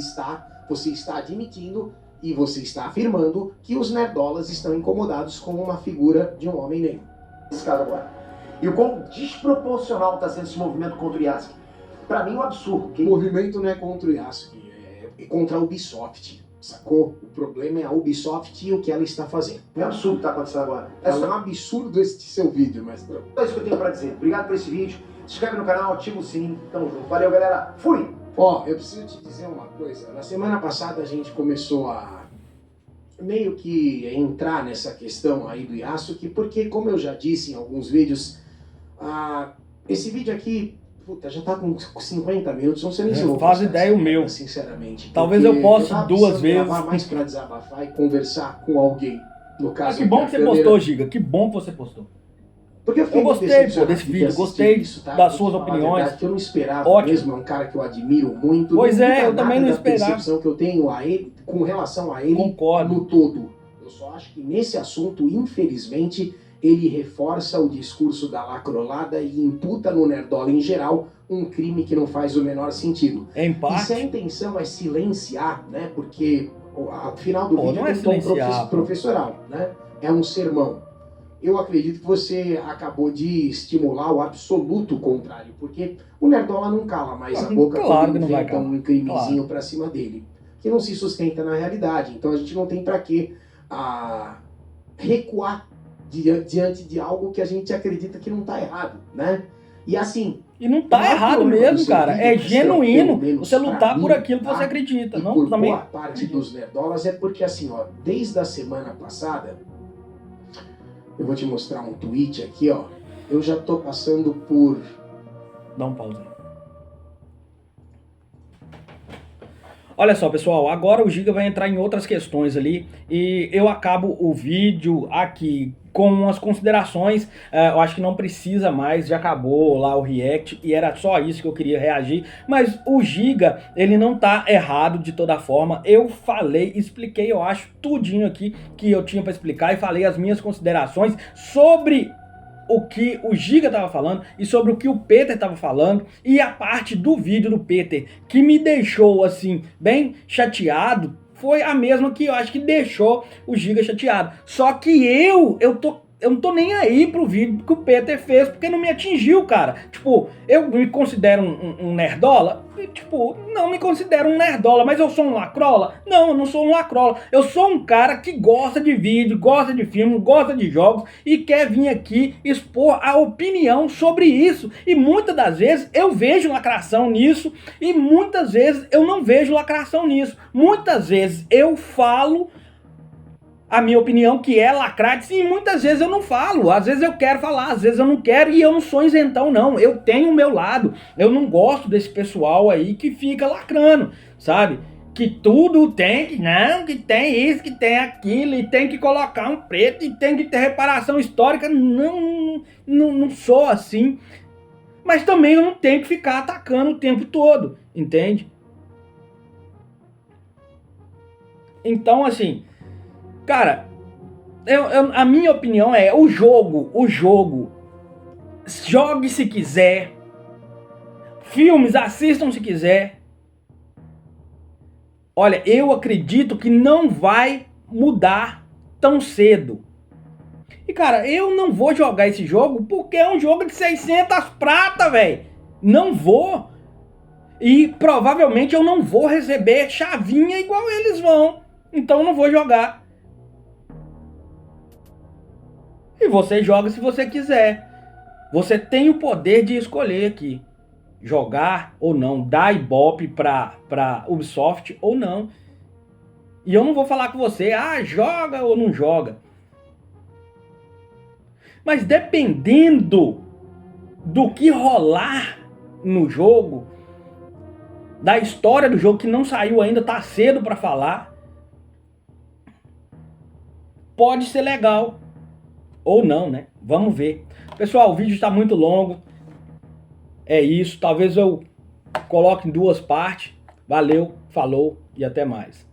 você está admitindo e você está afirmando que os nerdolas estão incomodados com uma figura de um homem negro. Esse caso agora. E o quão desproporcional está sendo esse movimento contra o Yasuke. Pra mim, é um absurdo. O movimento não é contra o Yasuke, é contra a Ubisoft, sacou? O problema é a Ubisoft e o que ela está fazendo. É um absurdo o que está acontecendo agora. É um absurdo esse seu vídeo, mas... É isso que eu tenho pra dizer. Obrigado por esse vídeo. Se inscreve no canal, ativa o sininho. Tamo junto. Valeu, galera. Fui! Ó, eu preciso te dizer uma coisa. Na semana passada a gente começou a meio que entrar nessa questão aí do Yasuke, porque, como eu já disse em alguns vídeos, esse vídeo aqui, puta, já tá com 50 minutos, não sei nem se eu vou faz ideia o meu. Sinceramente. Talvez eu possa duas vezes. Gravar mais pra desabafar e conversar com alguém. No caso, que bom que você postou, Giga. Que bom que você postou. Porque eu gostei desse vídeo, gostei das suas opiniões. Verdade, que eu não esperava mesmo, é um cara que eu admiro muito. Pois é, eu também não esperava. A percepção que eu tenho a ele, com relação a ele, concordo, no todo. Eu só acho que nesse assunto, infelizmente, ele reforça o discurso da lacrolada e imputa no nerdola em geral um crime que não faz o menor sentido. Em parte. E se a intenção é silenciar, né? Porque ao final do vídeo não é um tom professoral, né? É um sermão. Eu acredito que você acabou de estimular o absoluto contrário, porque o nerdola não cala mais a boca quando inventa um crimezinho pra cima dele, que não se sustenta na realidade. Então a gente não tem pra que recuar diante de algo que a gente acredita que não tá errado, né? E assim, E não tá errado mesmo, cara. É genuíno você lutar por aquilo que você acredita. Não, por também. Boa parte dos nerdolas é porque, assim, ó, desde a semana passada, eu vou te mostrar um tweet aqui, ó. Eu já tô passando por... Dá um pause aí. Olha só, pessoal, agora o Giga vai entrar em outras questões ali e eu acabo o vídeo aqui com as considerações. Eu acho que não precisa mais, já acabou lá o react e era só isso que eu queria reagir, mas o Giga, ele não tá errado de toda forma. Eu falei, expliquei, eu acho, tudinho aqui que eu tinha para explicar e falei as minhas considerações sobre o que o Giga tava falando e sobre o que o Peter tava falando, e a parte do vídeo do Peter que me deixou assim bem chateado foi a mesma que eu acho que deixou o Giga chateado. Só que eu não tô nem aí pro vídeo que o Peter fez, porque não me atingiu, cara. Tipo, eu me considero um nerdola? Tipo, não me considero um nerdola, mas eu sou um lacrola? Não, eu não sou um lacrola. Eu sou um cara que gosta de vídeo, gosta de filme, gosta de jogos e quer vir aqui expor a opinião sobre isso. E muitas das vezes eu vejo lacração nisso e muitas vezes eu não vejo lacração nisso. Muitas vezes eu falo a minha opinião, que é lacrar, e muitas vezes eu não falo, às vezes eu quero falar, às vezes eu não quero, e eu não sou isentão não, eu tenho o meu lado, eu não gosto desse pessoal aí que fica lacrando, sabe? Que tudo tem, que não, que tem isso, que tem aquilo, e tem que colocar um preto, e tem que ter reparação histórica, não sou assim, mas também eu não tenho que ficar atacando o tempo todo, entende? Então assim, cara, a minha opinião é, o jogo, jogue se quiser, filmes assistam se quiser. Olha, eu acredito que não vai mudar tão cedo. E cara, eu não vou jogar esse jogo porque é um jogo de 600 prata, velho. Não vou. E provavelmente eu não vou receber chavinha igual eles vão. Então eu não vou jogar. E você joga se você quiser. Você tem o poder de escolher aqui. Jogar ou não. Dar ibope pra Ubisoft ou não. E eu não vou falar com você, joga ou não joga. Mas dependendo do que rolar no jogo, da história do jogo que não saiu ainda, tá cedo pra falar, pode ser legal. Ou não, né? Vamos ver. Pessoal, o vídeo está muito longo. É isso. Talvez eu coloque em 2 partes. Valeu, falou e até mais.